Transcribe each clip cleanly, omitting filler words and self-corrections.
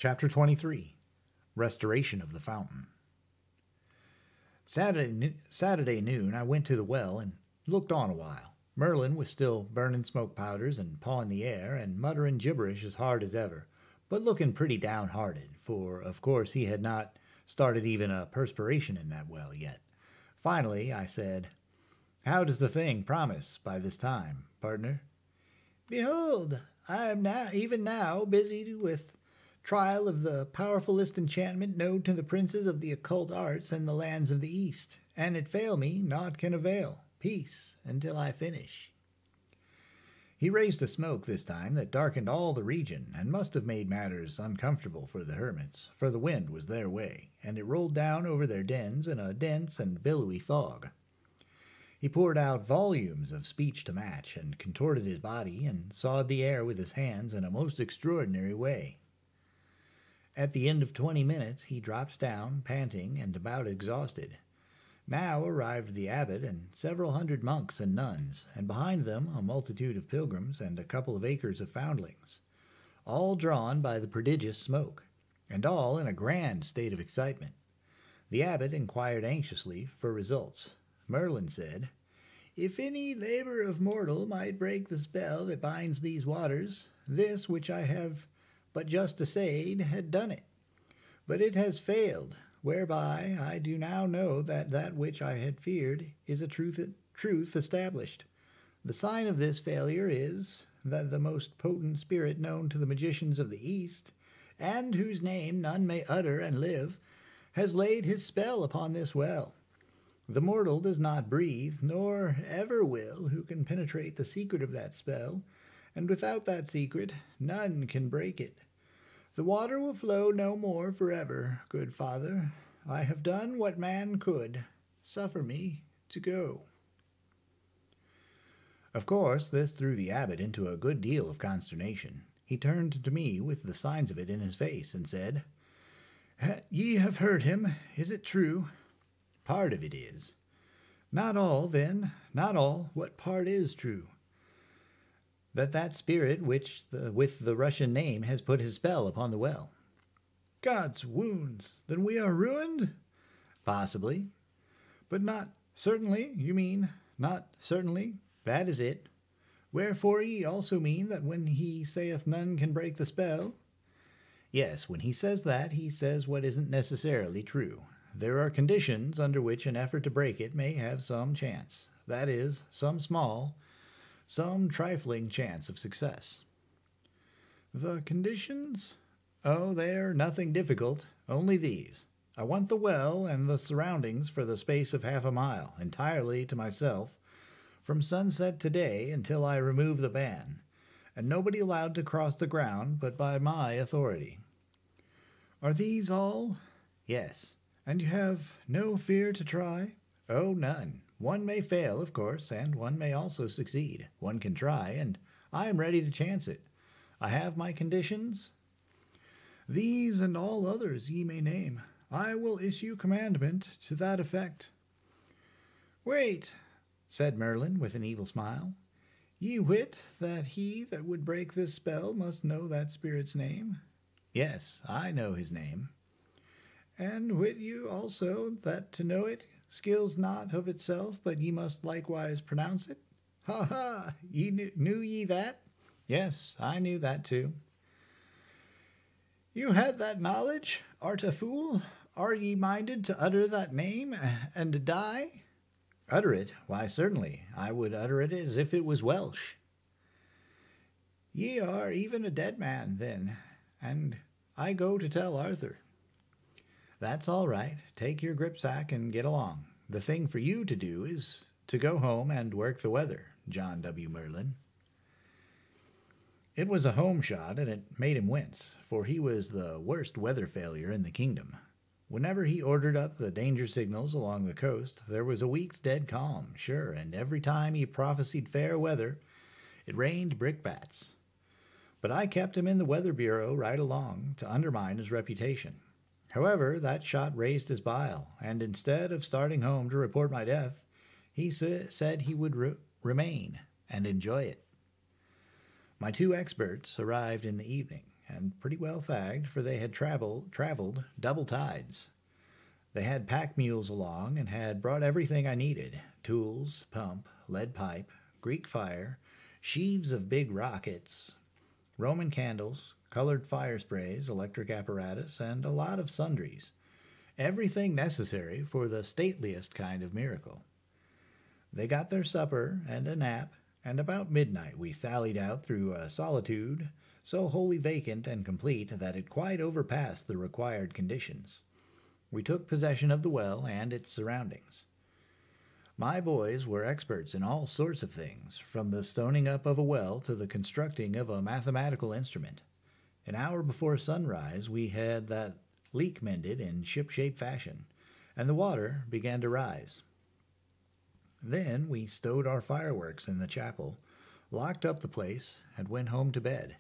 Chapter 23. Restoration of the Fountain. Saturday noon I went to the well and looked on a while. Merlin was still burning smoke powders and pawing the air and muttering gibberish as hard as ever, but looking pretty downhearted, for of course he had not started even a perspiration in that well yet. Finally I said, "How does the thing promise by this time, partner?" "Behold, I am even now busy with trial of the powerfulest enchantment known to the princes of the occult arts in the lands of the East, and it fail me, naught can avail. Peace until I finish." He raised a smoke this time that darkened all the region, and must have made matters uncomfortable for the hermits, for the wind was their way, and it rolled down over their dens in a dense and billowy fog. He poured out volumes of speech to match, and contorted his body, and sawed the air with his hands in a most extraordinary way. At the end of 20 minutes he dropped down, panting and about exhausted. Now arrived the abbot and several hundred monks and nuns, and behind them a multitude of pilgrims and a couple of acres of foundlings, all drawn by the prodigious smoke, and all in a grand state of excitement. The abbot inquired anxiously for results. Merlin said, "If any labor of mortal might break the spell that binds these waters, this which I have but just essayed had done it. But it has failed, whereby I do now know that that which I had feared is a truth established. The sign of this failure is that the most potent spirit known to the magicians of the East, and whose name none may utter and live, has laid his spell upon this well. The mortal does not breathe, nor ever will, who can penetrate the secret of that spell, and without that secret none can break it. The water will flow no more forever, good father. I have done what man could. Suffer me to go." Of course this threw the abbot into a good deal of consternation. He turned to me with the signs of it in his face, and said, "Ye have heard him. Is it true?" "Part of it is." "Not all, then. Not all. What part is true?" That spirit which with the Russian name has put his spell upon the well." "God's wounds! Then we are ruined?" "Possibly." "But not certainly, you mean? Not certainly?" "That is it." "Wherefore ye also mean that when he saith none can break the spell?" "Yes, when he says that, he says what isn't necessarily true. There are conditions under which an effort to break it may have some chance. That is, some trifling chance of success." "The conditions?" "Oh, they're nothing difficult, only these. I want the well and the surroundings for the space of half a mile, entirely to myself, from sunset today until I remove the ban, and nobody allowed to cross the ground but by my authority." "Are these all?" "Yes." "And you have no fear to try?" "Oh, none. One may fail, of course, and one may also succeed. One can try, and I am ready to chance it. I have my conditions." "These and all others ye may name. I will issue commandment to that effect." "Wait," said Merlin with an evil smile. "Ye wit that he that would break this spell must know that spirit's name?" "Yes, I know his name." "And wit you also that to know it skills not of itself, but ye must likewise pronounce it?" "Ha ha! Knew ye that?" "Yes, I knew that too." "You had that knowledge? Art a fool? Are ye minded to utter that name and to die?" "Utter it? Why, certainly. I would utter it as if it was Welsh." "Ye are even a dead man, then, and I go to tell Arthur." "That's all right. Take your gripsack and get along. The thing for you to do is to go home and work the weather, John W. Merlin." It was a home shot, and it made him wince, for he was the worst weather failure in the kingdom. Whenever he ordered up the danger signals along the coast, there was a week's dead calm, sure, and every time he prophesied fair weather, it rained brickbats. But I kept him in the Weather Bureau right along to undermine his reputation. However, that shot raised his bile, and instead of starting home to report my death, he said he would remain and enjoy it. My two experts arrived in the evening, and pretty well fagged, for they had traveled double tides. They had pack mules along and had brought everything I needed: tools, pump, lead pipe, Greek fire, sheaves of big rockets, Roman candles, colored fire sprays, electric apparatus, and a lot of sundries. Everything necessary for the stateliest kind of miracle. They got their supper and a nap, and about midnight we sallied out through a solitude so wholly vacant and complete that it quite overpassed the required conditions. We took possession of the well and its surroundings. My boys were experts in all sorts of things, from the stoning up of a well to the constructing of a mathematical instrument. An hour before sunrise we had that leak mended in ship-shape fashion, and the water began to rise. Then we stowed our fireworks in the chapel, locked up the place, and went home to bed.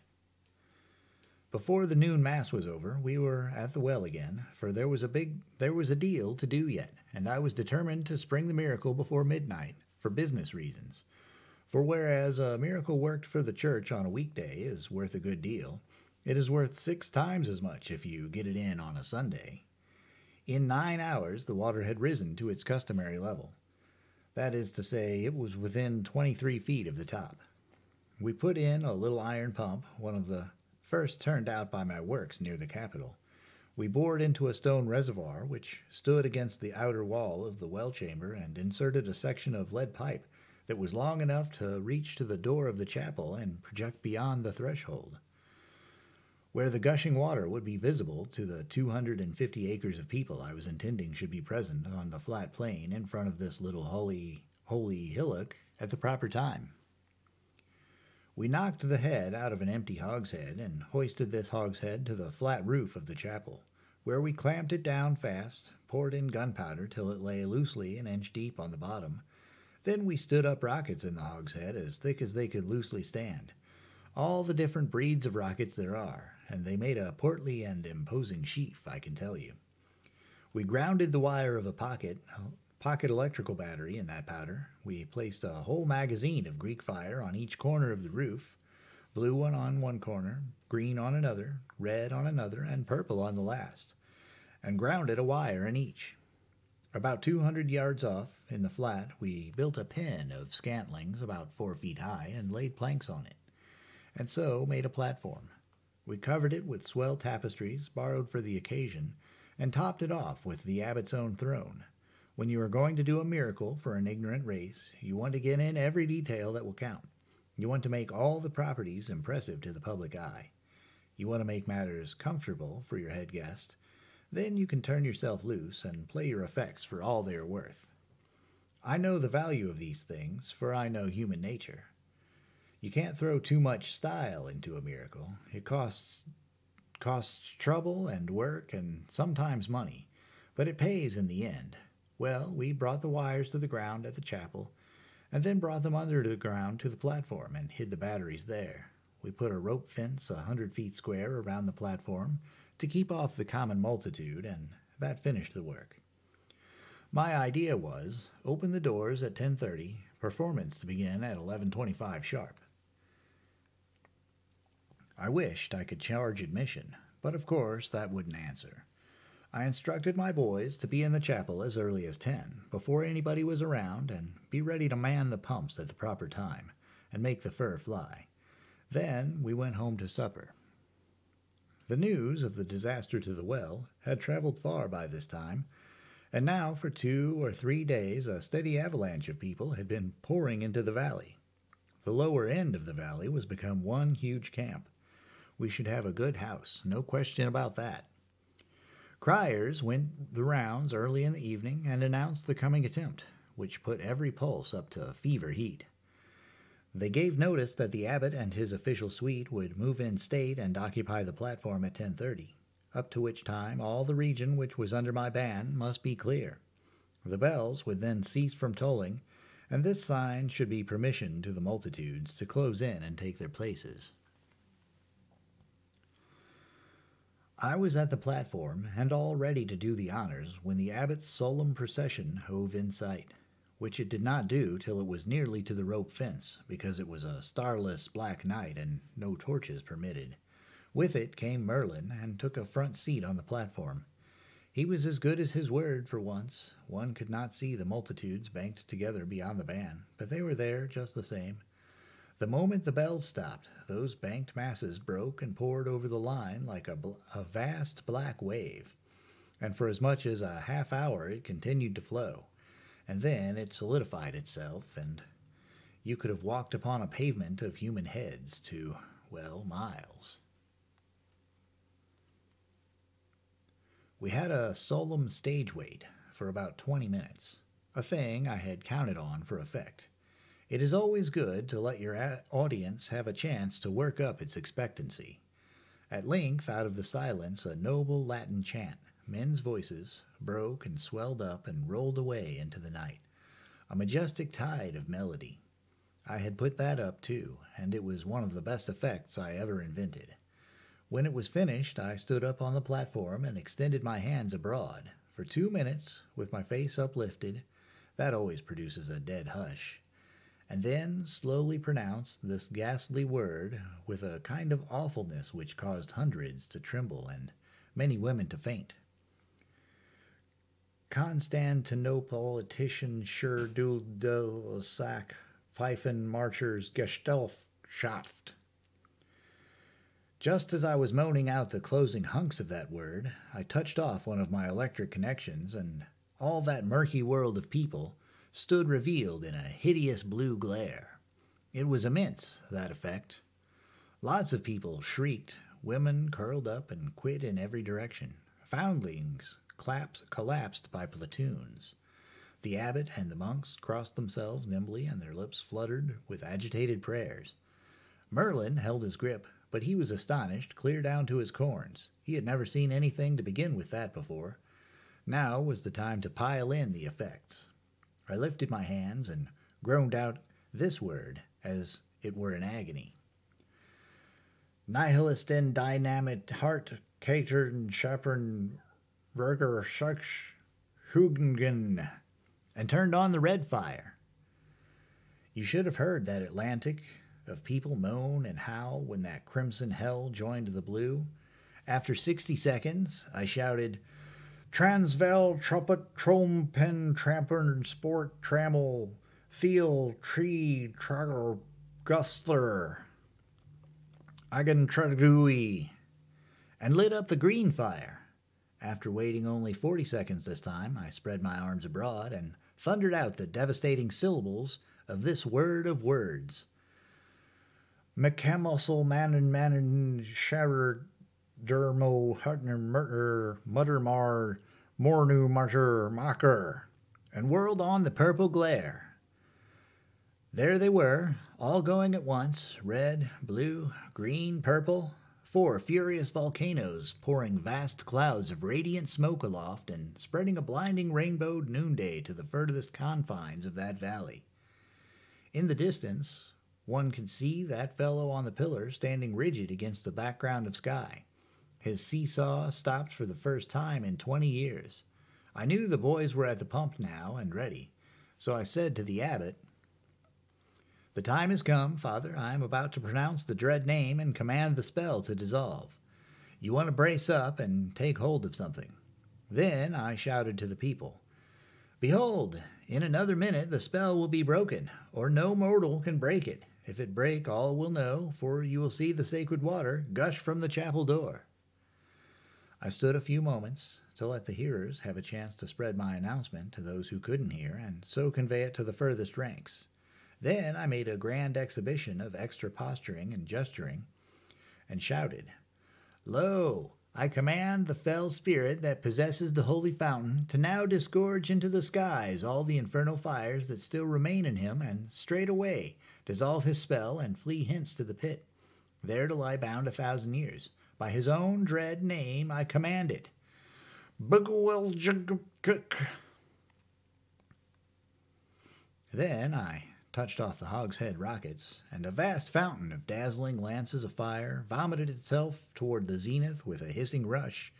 Before the noon mass was over, we were at the well again, for there was a deal to do yet, and I was determined to spring the miracle before midnight, for business reasons. For whereas a miracle worked for the church on a weekday is worth a good deal, it is worth 6 times as much if you get it in on a Sunday. In 9 hours the water had risen to its customary level. That is to say, it was within 23 feet of the top. We put in a little iron pump, one of the first turned out by my works near the Capitol. We bored into a stone reservoir which stood against the outer wall of the well chamber and inserted a section of lead pipe that was long enough to reach to the door of the chapel and project beyond the threshold, where the gushing water would be visible to the 250 acres of people I was intending should be present on the flat plain in front of this little holy hillock at the proper time. We knocked the head out of an empty hogshead and hoisted this hogshead to the flat roof of the chapel, where we clamped it down fast, poured in gunpowder till it lay loosely an inch deep on the bottom. Then we stood up rockets in the hogshead as thick as they could loosely stand, all the different breeds of rockets there are, and they made a portly and imposing sheaf, I can tell you. We grounded the wire of a pocket electrical battery in that powder. We placed a whole magazine of Greek fire on each corner of the roof, blue one on one corner, green on another, red on another, and purple on the last, and grounded a wire in each. About 200 yards off, in the flat, we built a pen of scantlings about 4 feet high and laid planks on it, and so made a platform. We covered it with swell tapestries borrowed for the occasion, and topped it off with the abbot's own throne. When you are going to do a miracle for an ignorant race, you want to get in every detail that will count. You want to make all the properties impressive to the public eye. You want to make matters comfortable for your head guest. Then you can turn yourself loose and play your effects for all they are worth. I know the value of these things, for I know human nature. You can't throw too much style into a miracle. It costs trouble and work and sometimes money, but it pays in the end. Well, we brought the wires to the ground at the chapel, and then brought them under the ground to the platform and hid the batteries there. We put a rope fence 100 feet square around the platform to keep off the common multitude, and that finished the work. My idea was, open the doors at 10:30, performance to begin at 11:25 sharp. I wished I could charge admission, but of course that wouldn't answer. I instructed my boys to be in the chapel as early as 10, before anybody was around, and be ready to man the pumps at the proper time, and make the fur fly. Then we went home to supper. The news of the disaster to the well had traveled far by this time, and now for 2 or 3 days a steady avalanche of people had been pouring into the valley. The lower end of the valley was become one huge camp. We should have a good house, no question about that. Criers went the rounds early in the evening and announced the coming attempt, which put every pulse up to fever heat. They gave notice that the abbot and his official suite would move in state and occupy the platform at 10:30, up to which time all the region which was under my ban must be clear. The bells would then cease from tolling, and this sign should be permission to the multitudes to close in and take their places. I was at the platform and all ready to do the honors when the abbot's solemn procession hove in sight, which it did not do till it was nearly to the rope fence, because it was a starless black night and no torches permitted. With it came Merlin and took a front seat on the platform. He was as good as his word for once. One could not see the multitudes banked together beyond the band, but they were there just the same. The moment the bells stopped, those banked masses broke and poured over the line like a vast black wave, and for as much as a half hour it continued to flow, and then it solidified itself, and you could have walked upon a pavement of human heads to, well, miles. We had a solemn stage wait for about 20 minutes, a thing I had counted on for effect. It is always good to let your audience have a chance to work up its expectancy. At length, out of the silence, a noble Latin chant, men's voices, broke and swelled up and rolled away into the night. A majestic tide of melody. I had put that up too, and it was one of the best effects I ever invented. When it was finished, I stood up on the platform and extended my hands abroad. For 2 minutes, with my face uplifted, that always produces a dead hush, and then slowly pronounced this ghastly word with a kind of awfulness which caused hundreds to tremble and many women to faint. Constantinopolitischen Scherduldelsack Pfeifenmarschers Gesellschaft. Just as I was moaning out the closing hunks of that word, I touched off one of my electric connections, and all that murky world of people stood revealed in a hideous blue glare. It was immense, that effect. Lots of people shrieked, women curled up and quit in every direction, foundlings collapsed by platoons. The abbot and the monks crossed themselves nimbly, and their lips fluttered with agitated prayers. Merlin held his grip, but he was astonished clear down to his corns. He had never seen anything to begin with that before. Now was the time to pile in the effects. I lifted my hands and groaned out this word as it were in agony. Nihilisten dynamit hart catern schapern verger schach hugen, and turned on the red fire. You should have heard that Atlantic of people moan and howl when that crimson hell joined the blue. After 60 seconds, I shouted, Transvel, trumpet, trompen, trampern, sport, trammel, thiel, tree, tragger, gustler, agantradui, and lit up the green fire. After waiting only 40 seconds this time, I spread my arms abroad and thundered out the devastating syllables of this word of words. Mechamuscle mannen sharer dermo hutner murder muttermar mornu martyr mocker, and whirled on the purple glare. There they were, all going at once, red, blue, green, purple, 4 furious volcanoes pouring vast clouds of radiant smoke aloft and spreading a blinding rainbowed noonday to the furthest confines of that valley. In the distance, one could see that fellow on the pillar standing rigid against the background of sky. His seesaw stopped for the first time in 20 years. I knew the boys were at the pump now and ready, so I said to the abbot, The time has come, Father. I am about to pronounce the dread name and command the spell to dissolve. You want to brace up and take hold of something. Then I shouted to the people, Behold, in another minute the spell will be broken, or no mortal can break it. If it break, all will know, for you will see the sacred water gush from the chapel door. I stood a few moments to let the hearers have a chance to spread my announcement to those who couldn't hear, and so convey it to the furthest ranks. Then I made a grand exhibition of extra posturing and gesturing, and shouted, Lo, I command the fell spirit that possesses the holy fountain to now disgorge into the skies all the infernal fires that still remain in him, and straightway dissolve his spell and flee hence to the pit, there to lie bound 1,000 years. By his own dread name I command it. Then I touched off the hogshead rockets, and a vast fountain of dazzling lances of fire vomited itself toward the zenith with a hissing rush,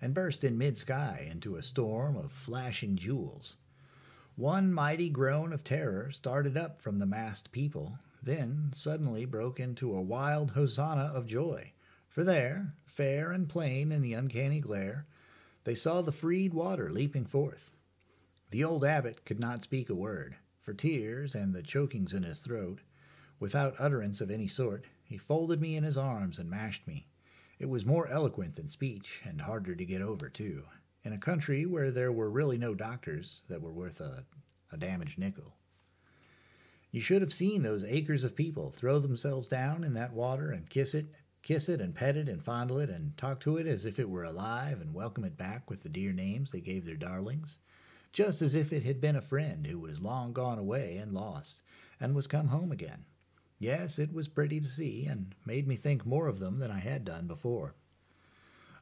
and burst in mid-sky into a storm of flashing jewels. One mighty groan of terror started up from the massed people, then suddenly broke into a wild hosanna of joy, For there, fair and plain in the uncanny glare, they saw the freed water leaping forth. The old abbot could not speak a word, for tears and the chokings in his throat. Without utterance of any sort, he folded me in his arms and mashed me. It was more eloquent than speech, and harder to get over, too, in a country where there were really no doctors that were worth a damaged nickel. You should have seen those acres of people throw themselves down in that water and kiss it and pet it and fondle it and talk to it as if it were alive and welcome it back with the dear names they gave their darlings, just as if it had been a friend who was long gone away and lost and was come home again. Yes, it was pretty to see, and made me think more of them than I had done before.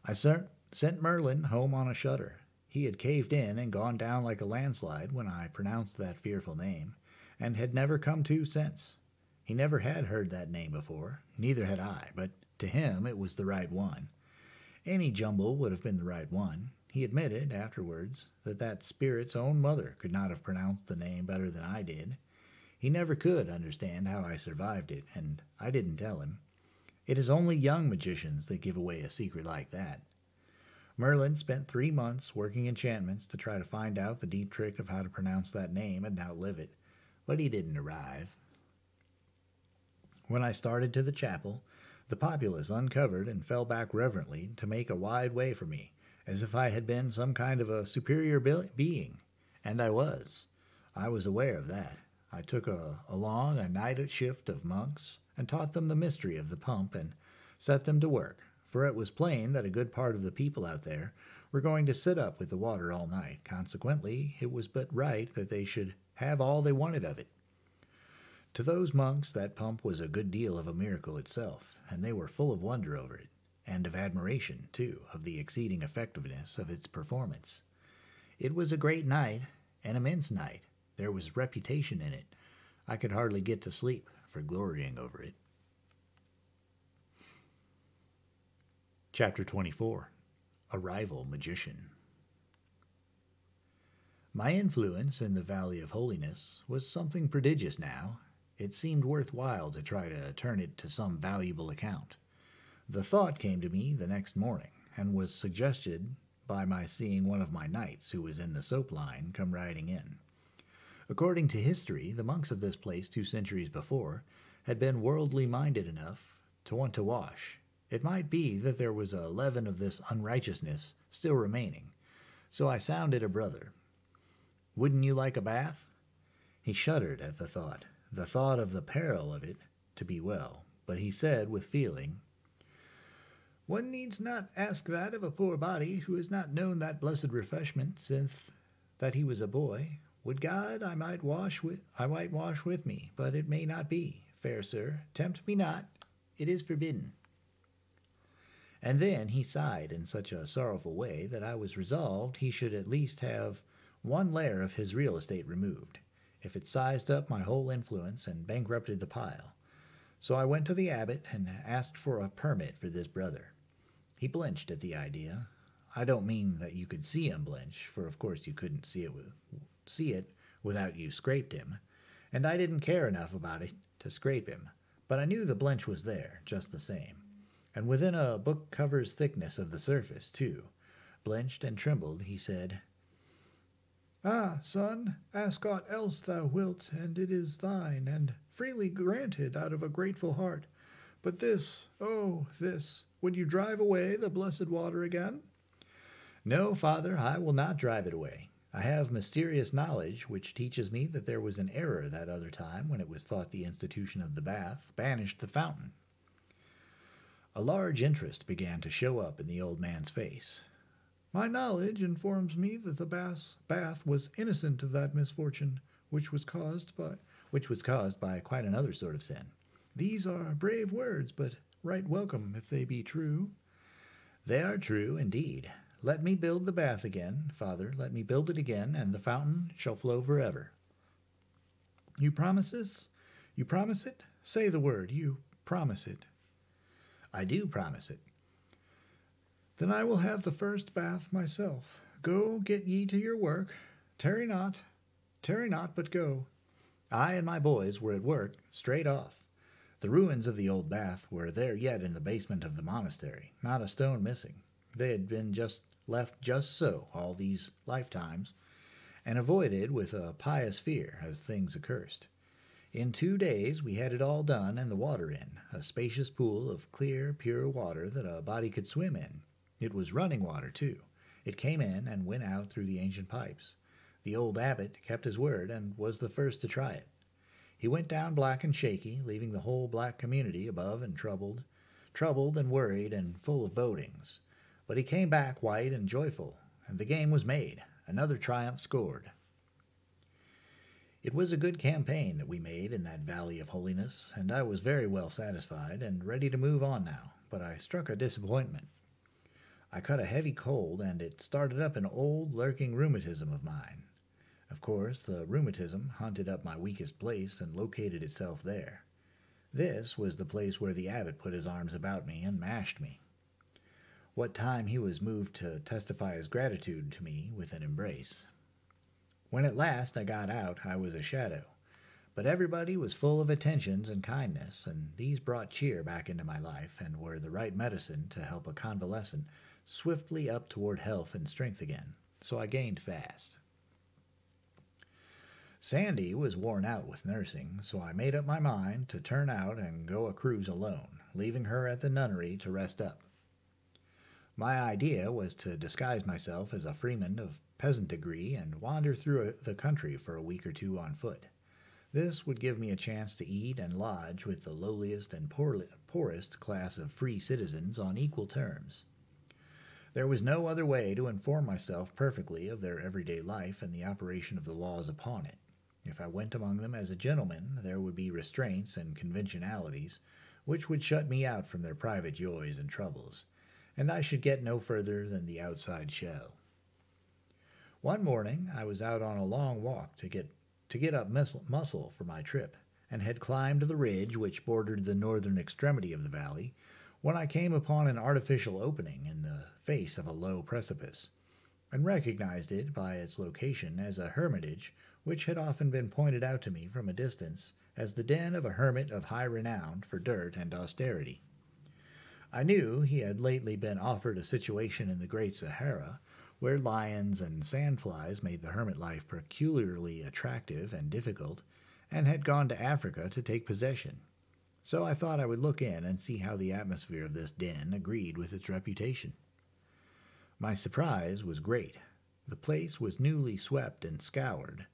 I sent Merlin home on a shutter. He had caved in and gone down like a landslide when I pronounced that fearful name, and had never come to since. He never had heard that name before, neither had I, but to him it was the right one. Any jumble would have been the right one. He admitted, afterwards, that spirit's own mother could not have pronounced the name better than I did. He never could understand how I survived it, and I didn't tell him. It is only young magicians that give away a secret like that. Merlin spent 3 months working enchantments to try to find out the deep trick of how to pronounce that name and outlive it, but he didn't arrive. When I started to the chapel, the populace uncovered and fell back reverently to make a wide way for me, as if I had been some kind of a superior being, and I was. I was aware of that. I took along a night shift of monks and taught them the mystery of the pump and set them to work, for it was plain that a good part of the people out there were going to sit up with the water all night. Consequently, it was but right that they should have all they wanted of it. To those monks that pump was a good deal of a miracle itself, and they were full of wonder over it, and of admiration, too, of the exceeding effectiveness of its performance. It was a great night, an immense night. There was reputation in it. I could hardly get to sleep for glorying over it. Chapter 24. A Rival Magician. My influence in the Valley of Holiness was something prodigious now. It seemed worthwhile to try to turn it to some valuable account. The thought came to me the next morning, and was suggested by my seeing one of my knights who was in the soap line come riding in. According to history, the monks of this place 2 centuries before had been worldly minded enough to want to wash. It might be that there was a leaven of this unrighteousness still remaining, so I sounded a brother. "Wouldn't you like a bath?" He shuddered at the thought of the peril of it to be well, but he said with feeling, "One needs not ask that of a poor body who has not known that blessed refreshment since that he was a boy. Would God I might wash with me, but it may not be. Fair sir, tempt me not, it is forbidden." And then he sighed in such a sorrowful way that I was resolved he should at least have 1 layer of his real estate removed, if it sized up my whole influence and bankrupted the pile. So I went to the abbot and asked for a permit for this brother. He blenched at the idea. I don't mean that you could see him blench, for of course you couldn't see it without you scraped him, and I didn't care enough about it to scrape him, but I knew the blench was there, just the same, and within a book cover's thickness of the surface, too. Blenched and trembled, he said, "Ah, son, ask aught else thou wilt, and it is thine, and freely granted out of a grateful heart. But this, oh, this, would you drive away the blessed water again?" "No, father, I will not drive it away. I have mysterious knowledge which teaches me that there was an error that other time when it was thought the institution of the bath banished the fountain." A large interest began to show up in the old man's face. "My knowledge informs me that the bath was innocent of that misfortune, which was caused by quite another sort of sin. These are brave words, but right welcome if they be true." "They are true, indeed. Let me build the bath again, father, let me build it again, and the fountain shall flow forever." "You promise this? You promise it? Say the word, you promise it." "I do promise it." "Then I will have the first bath myself. Go, get ye to your work. Tarry not, but go." I and my boys were at work straight off. The ruins of the old bath were there yet in the basement of the monastery, not a stone missing. They had been left just so all these lifetimes, and avoided with a pious fear as things accursed. In 2 days we had it all done and the water in, a spacious pool of clear, pure water that a body could swim in. It was running water, too. It came in and went out through the ancient pipes. The old abbot kept his word and was the first to try it. He went down black and shaky, leaving the whole black community above and troubled and worried and full of bodings. But he came back white and joyful, and the game was made. Another triumph scored. It was a good campaign that we made in that Valley of Holiness, and I was very well satisfied and ready to move on now, but I struck a disappointment. I caught a heavy cold, and it started up an old, lurking rheumatism of mine. Of course, the rheumatism hunted up my weakest place and located itself there. This was the place where the abbot put his arms about me and mashed me. What time he was moved to testify his gratitude to me with an embrace. When at last I got out, I was a shadow. But everybody was full of attentions and kindness, and these brought cheer back into my life and were the right medicine to help a convalescent swiftly up toward health and strength again. So I gained fast. Sandy was worn out with nursing, so I made up my mind to turn out and go a cruise alone, leaving her at the nunnery to rest up. My idea was to disguise myself as a freeman of peasant degree and wander through the country for a week or two on foot. This would give me a chance to eat and lodge with the lowliest and poorest class of free citizens on equal terms. There was no other way to inform myself perfectly of their everyday life and the operation of the laws upon it. If I went among them as a gentleman, there would be restraints and conventionalities which would shut me out from their private joys and troubles, and I should get no further than the outside shell. One morning I was out on a long walk to get up muscle for my trip, and had climbed the ridge which bordered the northern extremity of the valley, when I came upon an artificial opening in the face of a low precipice, and recognized it by its location as a hermitage which had often been pointed out to me from a distance as the den of a hermit of high renown for dirt and austerity. I knew he had lately been offered a situation in the Great Sahara, where lions and sandflies made the hermit life peculiarly attractive and difficult, and had gone to Africa to take possession. So I thought I would look in and see how the atmosphere of this den agreed with its reputation. My surprise was great. The place was newly swept and scoured.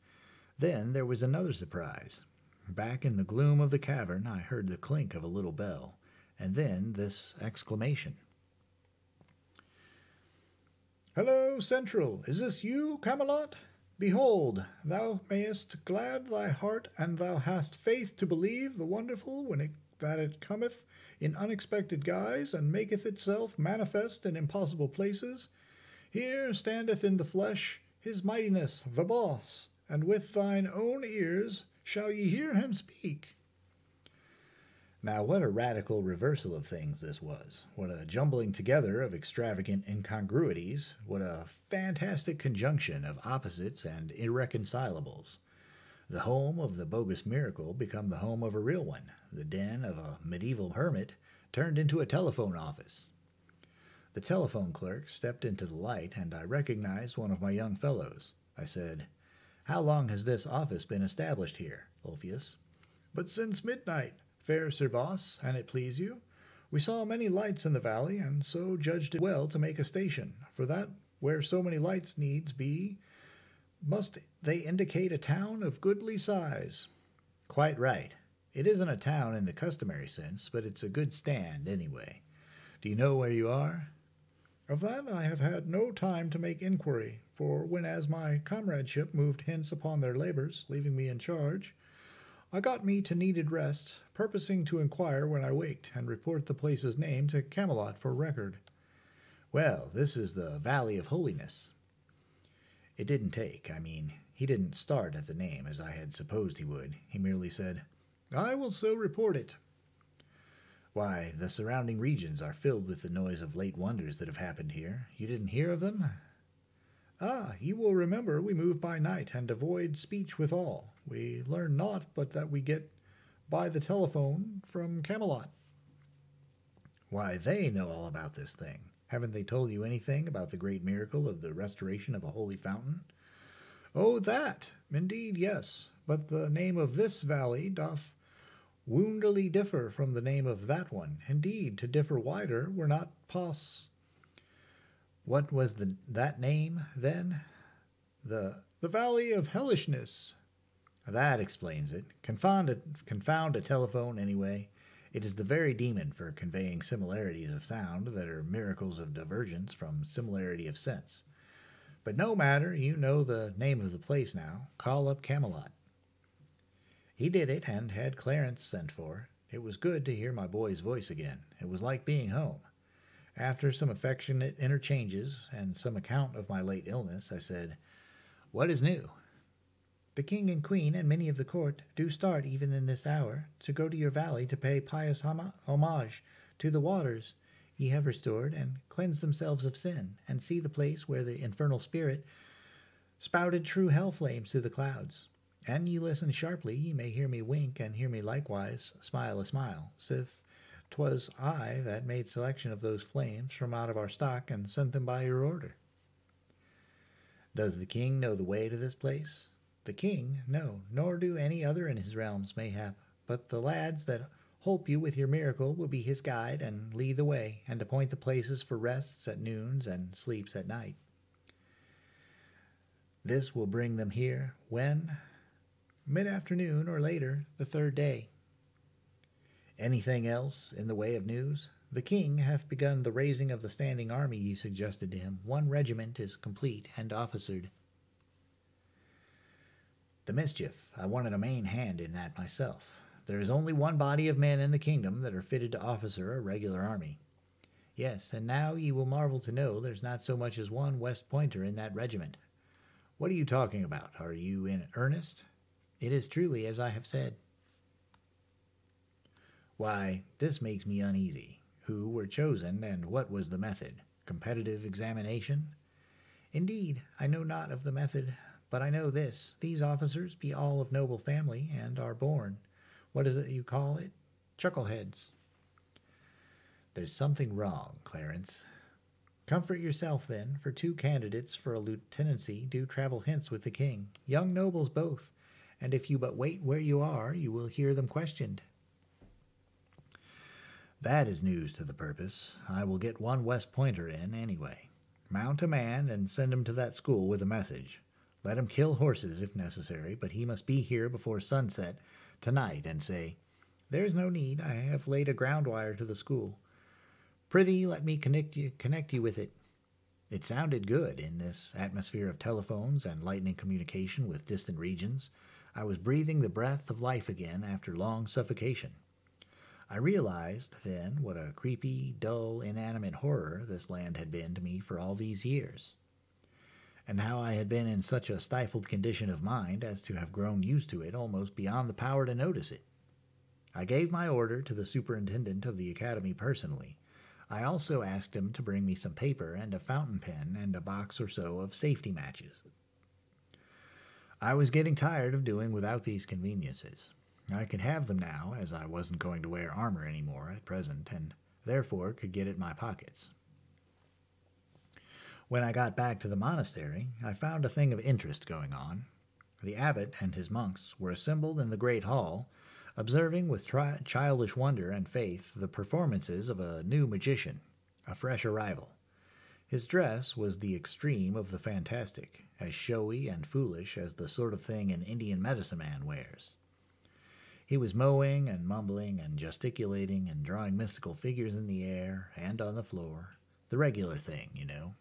Then there was another surprise. Back in the gloom of the cavern I heard the clink of a little bell, and then this exclamation. "Hello, Central! Is this you, Camelot? Behold, thou mayest glad thy heart, and thou hast faith to believe the wonderful that it cometh in unexpected guise, and maketh itself manifest in impossible places. Here standeth in the flesh his mightiness, the boss, and with thine own ears shall ye hear him speak." Now what a radical reversal of things this was. What a jumbling together of extravagant incongruities. What a fantastic conjunction of opposites and irreconcilables. The home of the bogus miracle become the home of a real one. The den of a medieval hermit turned into a telephone office. The telephone clerk stepped into the light, and I recognized one of my young fellows. I said, "How long has this office been established here, Ulfius?" "But since midnight, fair Sir Boss, an it please you. We saw many lights in the valley, and so judged it well to make a station, for that where so many lights needs be, must they indicate a town of goodly size." "Quite right. It isn't a town in the customary sense, but it's a good stand anyway. Do you know where you are?" "Of that I have had no time to make inquiry, for whenas my comradeship moved hence upon their labours, leaving me in charge, I got me to needed rest, purposing to inquire when I waked, and report the place's name to Camelot for record." "Well, this is the Valley of Holiness." It didn't take. He didn't start at the name as I had supposed he would. He merely said, "I will so report it." "Why, the surrounding regions are filled with the noise of late wonders that have happened here. You didn't hear of them?" "Ah, you will remember we move by night, and avoid speech with all. We learn naught but that we get by the telephone from Camelot." Why, they know all about this thing. Haven't they told you anything about the great miracle of the restoration of a holy fountain? "Oh, that! Indeed, yes. But the name of this valley doth woundily differ from the name of that one. Indeed, to differ wider were not What was that name, then? The Valley of Hellishness." That explains it. Confound a telephone, anyway. It is the very demon for conveying similarities of sound that are miracles of divergence from similarity of sense. But no matter, you know the name of the place now. Call up Camelot. He did it, and had Clarence sent for. It was good to hear my boy's voice again. It was like being home. After some affectionate interchanges, and some account of my late illness, I said, "What is new?" "The king and queen and many of the court do start even in this hour to go to your valley to pay pious homage to the waters ye have restored, and cleanse themselves of sin, and see the place where the infernal spirit spouted true hell flames through the clouds. An ye listen sharply, ye may hear me wink, and hear me likewise smile a smile, sith 'twas I that made selection of those flames from out of our stock, and sent them by your order." "Does the king know the way to this place?" "The king? No, nor do any other in his realms, mayhap. But the lads that holp you with your miracle will be his guide, and lead the way, and appoint the places for rests at noons and sleeps at night." "This will bring them here when?" "Mid-afternoon or later, the third day." "Anything else in the way of news?" "The king hath begun the raising of the standing army ye suggested to him. One regiment is complete and officered." "The mischief! I wanted a main hand in that myself. There is only one body of men in the kingdom that are fitted to officer a regular army." "Yes, and now ye will marvel to know there's not so much as one West Pointer in that regiment." "What are you talking about? Are you in earnest?" "It is truly as I have said." "Why, this makes me uneasy. Who were chosen, and what was the method? Competitive examination?" "Indeed, I know not of the method, but I know this: these officers be all of noble family, and are born, what is it you call it, chuckleheads." "There's something wrong, Clarence." "Comfort yourself, then, for 2 candidates for a lieutenancy do travel hence with the king, young nobles both, and if you but wait where you are, you will hear them questioned." "That is news to the purpose. I will get one West Pointer in, anyway. Mount a man and send him to that school with a message. Let him kill horses if necessary, but he must be here before sunset tonight, and say, 'There is no need. I have laid a ground wire to the school. Prithee let me connect you with it.'" It sounded good in this atmosphere of telephones and lightning communication with distant regions. I was breathing the breath of life again after long suffocation. I realized then what a creepy, dull, inanimate horror this land had been to me for all these years, and how I had been in such a stifled condition of mind as to have grown used to it almost beyond the power to notice it. I gave my order to the superintendent of the academy personally. I also asked him to bring me some paper and a fountain pen and a box or so of safety matches. I was getting tired of doing without these conveniences. I could have them now, as I wasn't going to wear armor any more at present, and therefore could get at my pockets. When I got back to the monastery, I found a thing of interest going on. The abbot and his monks were assembled in the great hall, observing with childish wonder and faith the performances of a new magician, a fresh arrival. His dress was the extreme of the fantastic, as showy and foolish as the sort of thing an Indian medicine man wears. He was mowing and mumbling and gesticulating and drawing mystical figures in the air and on the floor, the regular thing, you know.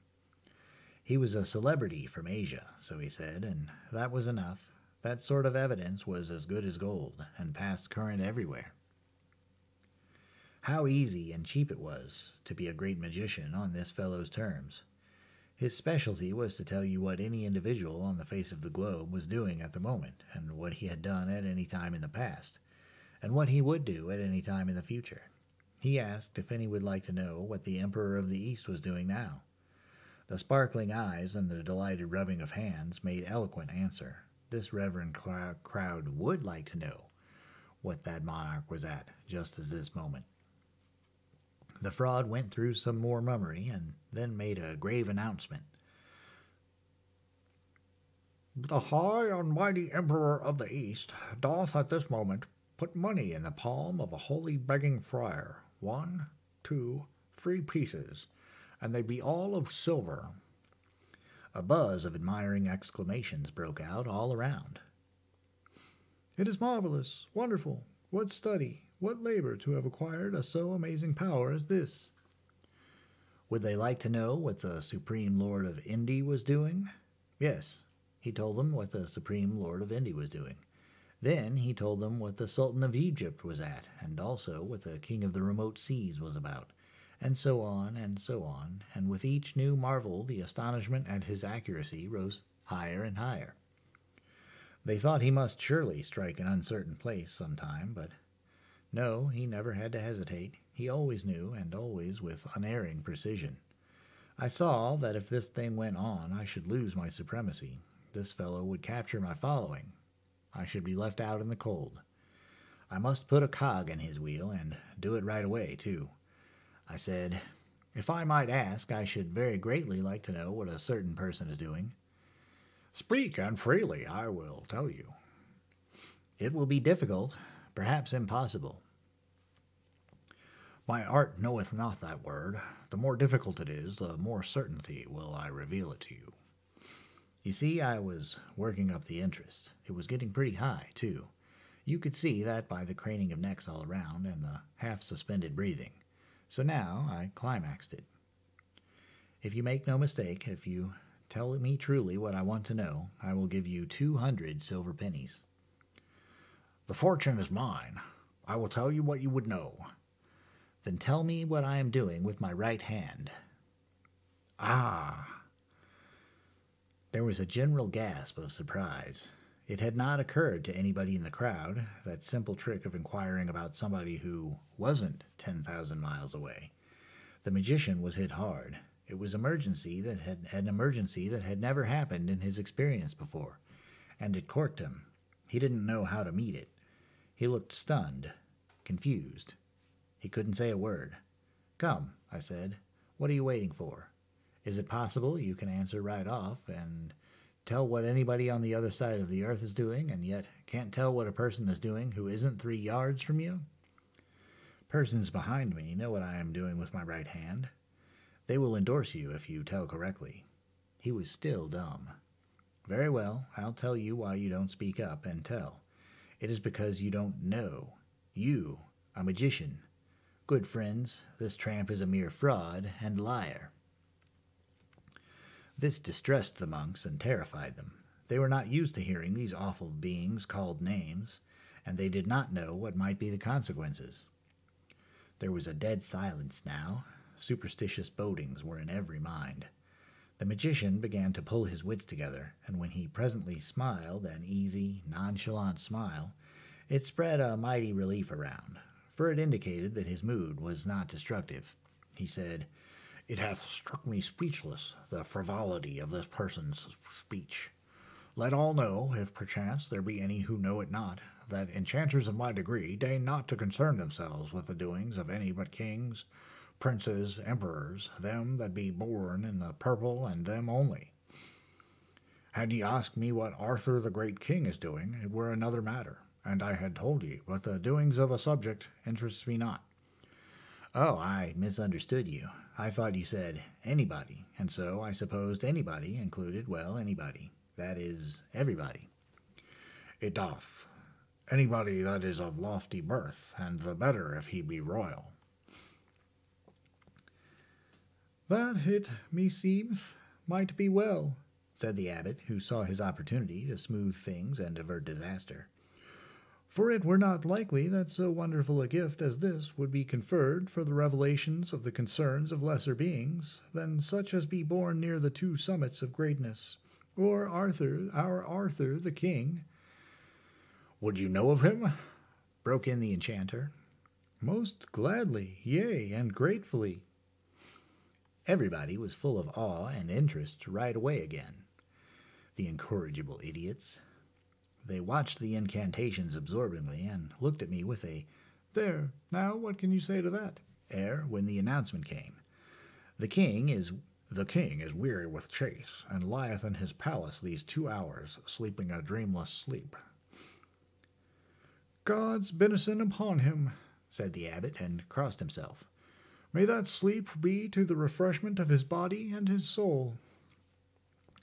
He was a celebrity from Asia, so he said, and that was enough. That sort of evidence was as good as gold, and passed current everywhere. How easy and cheap it was to be a great magician on this fellow's terms. His specialty was to tell you what any individual on the face of the globe was doing at the moment, and what he had done at any time in the past, and what he would do at any time in the future. He asked if any would like to know what the Emperor of the East was doing now. The sparkling eyes and the delighted rubbing of hands made eloquent answer. This reverend crowd would like to know what that monarch was at just at this moment. The fraud went through some more mummery and then made a grave announcement. The high and mighty Emperor of the East doth at this moment put money in the palm of a holy begging friar, 1, 2, 3 pieces, and they be all of silver. A buzz of admiring exclamations broke out all around. It is marvelous, wonderful, what study, what labor to have acquired a so amazing power as this. Would they like to know what the Supreme Lord of Indy was doing? Yes, he told them what the Supreme Lord of Indy was doing. Then he told them what the Sultan of Egypt was at, and also what the King of the Remote Seas was about, and so on, and with each new marvel the astonishment at his accuracy rose higher and higher. They thought he must surely strike an uncertain place some time, but no, he never had to hesitate. He always knew, and always with unerring precision. I saw that if this thing went on, I should lose my supremacy. This fellow would capture my following. I should be left out in the cold. I must put a cog in his wheel, and do it right away, too. I said, if I might ask, I should very greatly like to know what a certain person is doing. Speak, and freely I will tell you. It will be difficult, perhaps impossible. My art knoweth not that word. The more difficult it is, the more certainty will I reveal it to you. You see, I was working up the interest. It was getting pretty high, too. You could see that by the craning of necks all around and the half-suspended breathing. So now I climaxed it. If you make no mistake, if you tell me truly what I want to know, I will give you 200 silver pennies. The fortune is mine. I will tell you what you would know. Then tell me what I am doing with my right hand. Ah! There was a general gasp of surprise. It had not occurred to anybody in the crowd, that simple trick of inquiring about somebody who wasn't 10,000 miles away. The magician was hit hard. It was an emergency that had never happened in his experience before, and it corked him. He didn't know how to meet it. He looked stunned, confused. He couldn't say a word. Come, I said, what are you waiting for? Is it possible you can answer right off and tell what anybody on the other side of the earth is doing, and yet can't tell what a person is doing who isn't 3 yards from you? Persons behind me know what I am doing with my right hand. They will endorse you if you tell correctly. He was still dumb. Very well, I'll tell you why you don't speak up and tell. It is because you don't know. You, a magician. Good friends, this tramp is a mere fraud and liar. This distressed the monks and terrified them. They were not used to hearing these awful beings called names, and they did not know what might be the consequences. There was a dead silence now. Superstitious bodings were in every mind. The magician began to pull his wits together, and when he presently smiled, an easy, nonchalant smile, it spread a mighty relief around, for it indicated that his mood was not destructive. He said, It hath struck me speechless, the frivolity of this person's speech. Let all know, if perchance there be any who know it not, that enchanters of my degree deign not to concern themselves with the doings of any but kings, princes, emperors, them that be born in the purple, and them only. Had ye asked me what Arthur the great king is doing, it were another matter, and I had told ye, but the doings of a subject interests me not. Oh, I misunderstood you. I thought you said anybody, and so I supposed anybody included, well, anybody. That is, everybody. It doth. Anybody that is of lofty birth, and the better if he be royal. That it, meseemeth, might be well, said the abbot, who saw his opportunity to smooth things and avert disaster. For it were not likely that so wonderful a gift as this would be conferred for the revelations of the concerns of lesser beings than such as be born near the 2 summits of greatness, or our Arthur the king. Would you know of him? Broke in the enchanter. Most gladly, yea, and gratefully. Everybody was full of awe and interest right away again. The incorrigible idiots. They watched the incantations absorbingly and looked at me with a "There, now what can you say to that?" air when the announcement came. The king is weary with chase, and lieth in his palace these 2 hours, sleeping a dreamless sleep. "God's benison upon him," said the abbot, and crossed himself. "May that sleep be to the refreshment of his body and his soul."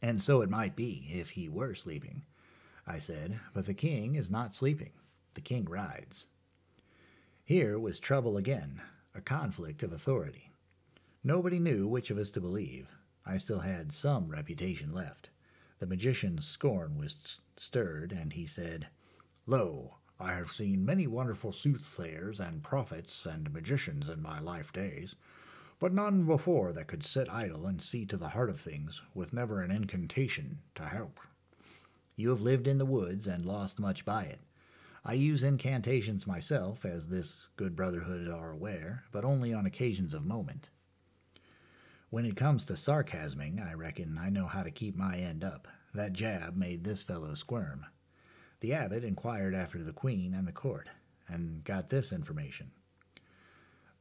And so it might be, if he were sleeping, I said, but the king is not sleeping. The king rides. Here was trouble again, a conflict of authority. Nobody knew which of us to believe. I still had some reputation left. The magician's scorn was stirred, and he said, "Lo, I have seen many wonderful soothsayers and prophets and magicians in my life days, but none before that could sit idle and see to the heart of things, with never an incantation to help. You have lived in the woods and lost much by it. I use incantations myself, as this good brotherhood are aware, but only on occasions of moment. When it comes to sarcasming, I reckon I know how to keep my end up. That jab made this fellow squirm." The abbot inquired after the queen and the court, and got this information.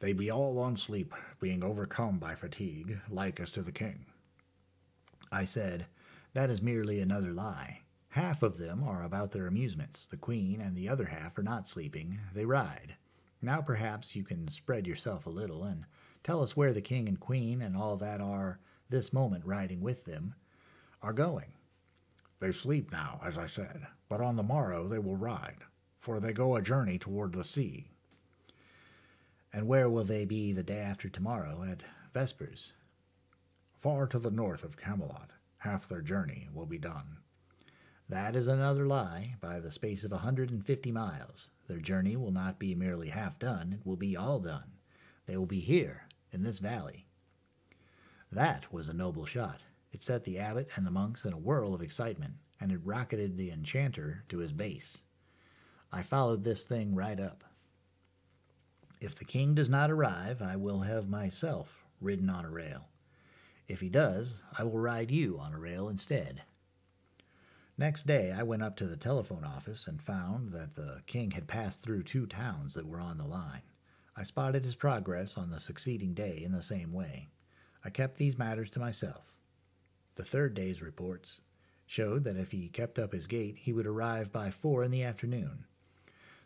"They be all on sleep, being overcome by fatigue, like as to the king." I said, "That is merely another lie. Half of them are about their amusements. The queen and the other half are not sleeping. They ride. Now perhaps you can spread yourself a little, and tell us where the king and queen and all that are this moment riding with them are going." "They sleep now, as I said, but on the morrow they will ride, for they go a journey toward the sea." "And where will they be the day after tomorrow, at vespers?" "Far to the north of Camelot. Half their journey will be done." "That is another lie. By the space of 150 miles. Their journey will not be merely half done, it will be all done. They will be here, in this valley." That was a noble shot. It set the abbot and the monks in a whirl of excitement, and it rocketed the enchanter to his base. I followed this thing right up. "If the king does not arrive, I will have myself ridden on a rail. If he does, I will ride you on a rail instead." Next day I went up to the telephone office and found that the king had passed through 2 towns that were on the line. I spotted his progress on the succeeding day in the same way. I kept these matters to myself. The 3rd day's reports showed that if he kept up his gait, he would arrive by 4 in the afternoon.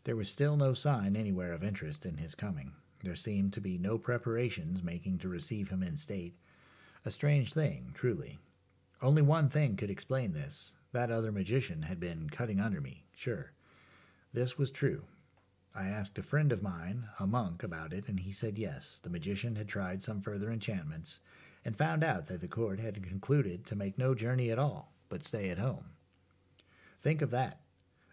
There was still no sign anywhere of interest in his coming. There seemed to be no preparations making to receive him in state. A strange thing, truly. Only one thing could explain this. That other magician had been cutting under me, sure. This was true. I asked a friend of mine, a monk, about it, and he said yes, the magician had tried some further enchantments, and found out that the court had concluded to make no journey at all, but stay at home. Think of that.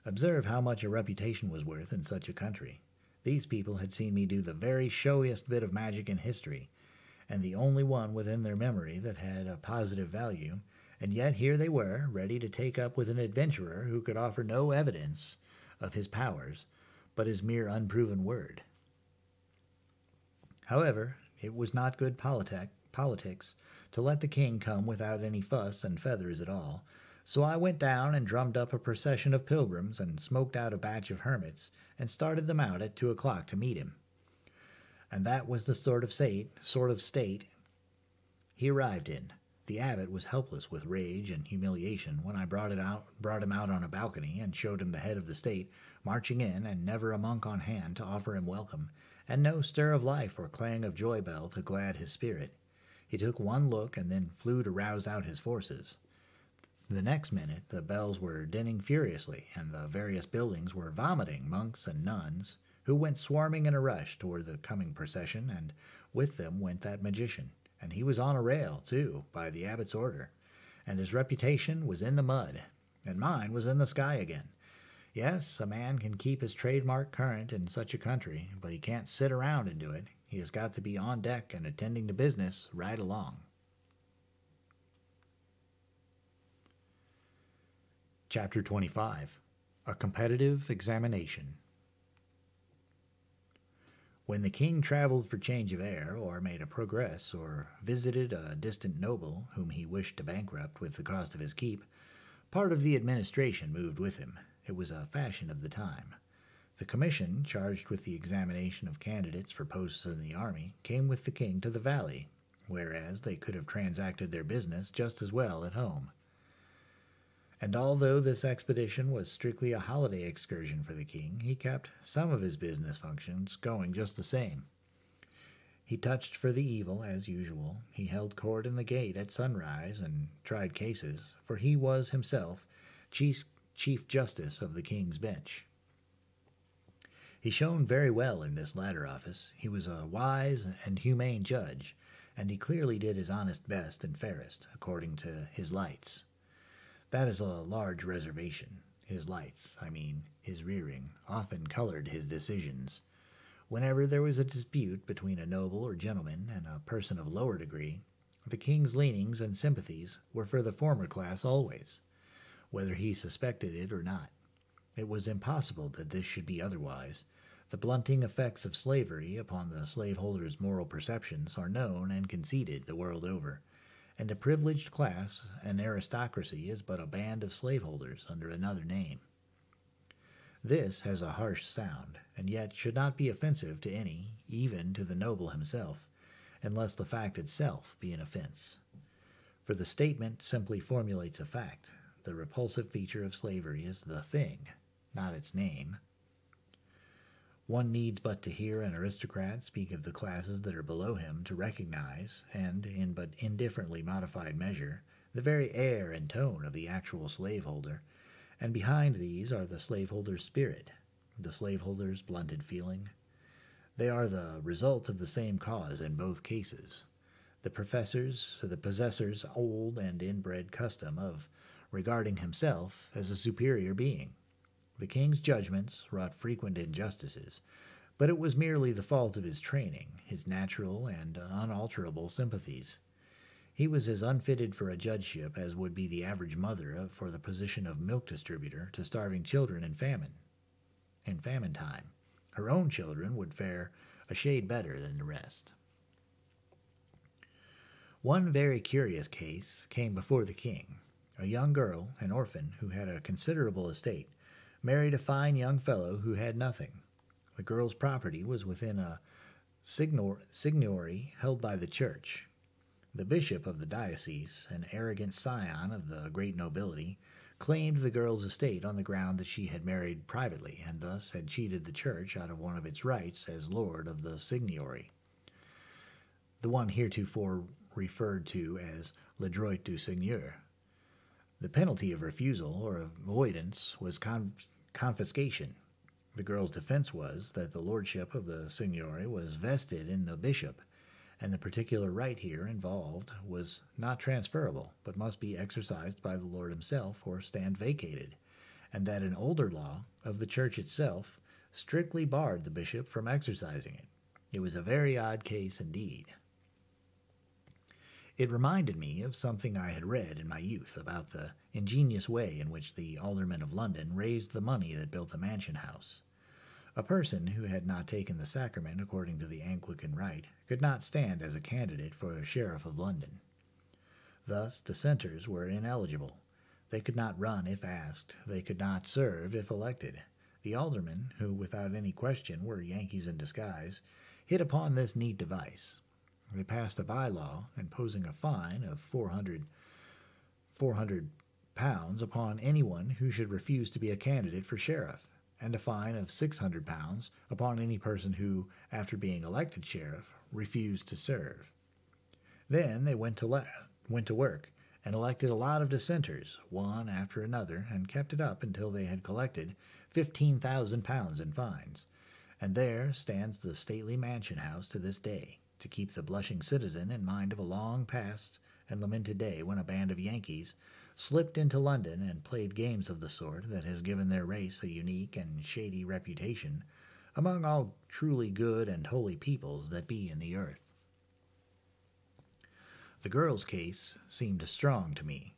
Observe how much a reputation was worth in such a country. These people had seen me do the very showiest bit of magic in history, and the only one within their memory that had a positive value, and yet here they were, ready to take up with an adventurer who could offer no evidence of his powers, but his mere unproven word. However, it was not good politics to let the king come without any fuss and feathers at all, so I went down and drummed up a procession of pilgrims and smoked out a batch of hermits and started them out at 2 o'clock to meet him. And that was the sort of state he arrived in. The abbot was helpless with rage and humiliation when I brought him out on a balcony and showed him the head of the state marching in, and never a monk on hand to offer him welcome, and no stir of life or clang of joy bell to glad his spirit. He took one look and then flew to rouse out his forces. The next minute the bells were dinning furiously, and the various buildings were vomiting monks and nuns, who went swarming in a rush toward the coming procession, and with them went that magician. And he was on a rail, too, by the abbot's order, and his reputation was in the mud, and mine was in the sky again. Yes, a man can keep his trademark current in such a country, but he can't sit around and do it. He has got to be on deck and attending to business right along. Chapter 25. A Competitive Examination. When the king traveled for change of air, or made a progress, or visited a distant noble whom he wished to bankrupt with the cost of his keep, part of the administration moved with him. It was a fashion of the time. The commission, charged with the examination of candidates for posts in the army, came with the king to the valley, whereas they could have transacted their business just as well at home. And although this expedition was strictly a holiday excursion for the king, he kept some of his business functions going just the same. He touched for the evil, as usual. He held court in the gate at sunrise and tried cases, for he was himself chief justice of the king's bench. He shone very well in this latter office. He was a wise and humane judge, and he clearly did his honest best and fairest, according to his lights. That is a large reservation. His lights, his rearing, often colored his decisions. Whenever there was a dispute between a noble or gentleman and a person of lower degree, the king's leanings and sympathies were for the former class always, whether he suspected it or not. It was impossible that this should be otherwise. The blunting effects of slavery upon the slaveholder's moral perceptions are known and conceded the world over, and a privileged class, an aristocracy, is but a band of slaveholders under another name. This has a harsh sound, and yet should not be offensive to any, even to the noble himself, unless the fact itself be an offense. For the statement simply formulates a fact. The repulsive feature of slavery is the thing, not its name. One needs but to hear an aristocrat speak of the classes that are below him to recognize, and in but indifferently modified measure, the very air and tone of the actual slaveholder, and behind these are the slaveholder's spirit, the slaveholder's blunted feeling. They are the result of the same cause in both cases. The possessor's old and inbred custom of regarding himself as a superior being. The king's judgments wrought frequent injustices, but it was merely the fault of his training, his natural and unalterable sympathies. He was as unfitted for a judgeship as would be the average mother for the position of milk distributor to starving children in famine. In famine time, her own children would fare a shade better than the rest. One very curious case came before the king. A young girl, an orphan, who had a considerable estate, married a fine young fellow who had nothing. The girl's property was within a signory held by the church. The bishop of the diocese, an arrogant scion of the great nobility, claimed the girl's estate on the ground that she had married privately, and thus had cheated the church out of one of its rights as lord of the signory, the one heretofore referred to as le droit du seigneur. The penalty of refusal or avoidance was confiscation. The girl's defense was that the lordship of the seigniory was vested in the bishop, and the particular right here involved was not transferable, but must be exercised by the lord himself or stand vacated, and that an older law of the church itself strictly barred the bishop from exercising it. It was a very odd case indeed. It reminded me of something I had read in my youth about the ingenious way in which the aldermen of London raised the money that built the mansion house. A person who had not taken the sacrament according to the Anglican rite could not stand as a candidate for a sheriff of London. Thus dissenters were ineligible. They could not run if asked. They could not serve if elected. The aldermen, who without any question were Yankees in disguise, hit upon this neat device. They passed a bylaw imposing a fine of £400 upon anyone who should refuse to be a candidate for sheriff, and a fine of £600 upon any person who, after being elected sheriff, refused to serve. Then they went to work and elected a lot of dissenters, one after another, and kept it up until they had collected £15,000 in fines. And there stands the stately mansion house to this day, to keep the blushing citizen in mind of a long past and lamented day when a band of Yankees slipped into London and played games of the sort that has given their race a unique and shady reputation among all truly good and holy peoples that be in the earth. The girl's case seemed strong to me.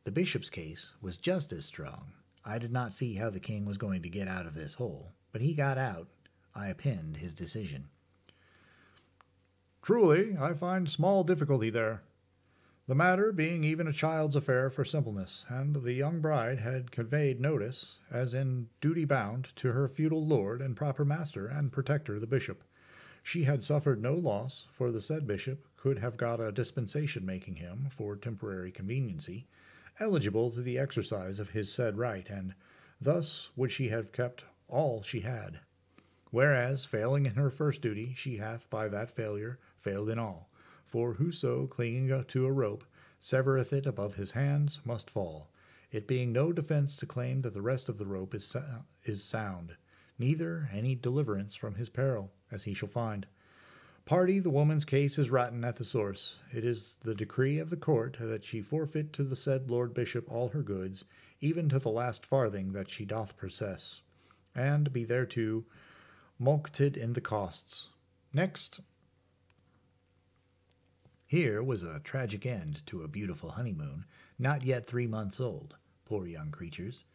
The bishop's case was just as strong. I did not see how the king was going to get out of this hole, but he got out. I append his decision. Truly, I find small difficulty there. The matter being even a child's affair for simpleness, and the young bride had conveyed notice, as in duty bound, to her feudal lord and proper master and protector the bishop. She had suffered no loss, for the said bishop could have got a dispensation making him, for temporary conveniency, eligible to the exercise of his said right, and thus would she have kept all she had. Whereas, failing in her first duty, she hath by that failure failed in all. For whoso, clinging to a rope, severeth it above his hands, must fall, it being no defence to claim that the rest of the rope is sound, neither any deliverance from his peril, as he shall find. Party, the woman's case is rotten at the source. It is the decree of the court that she forfeit to the said Lord Bishop all her goods, even to the last farthing that she doth possess, and be thereto mulcted in the costs. Next. Here was a tragic end to a beautiful honeymoon, not yet 3 months old. Poor young creatures.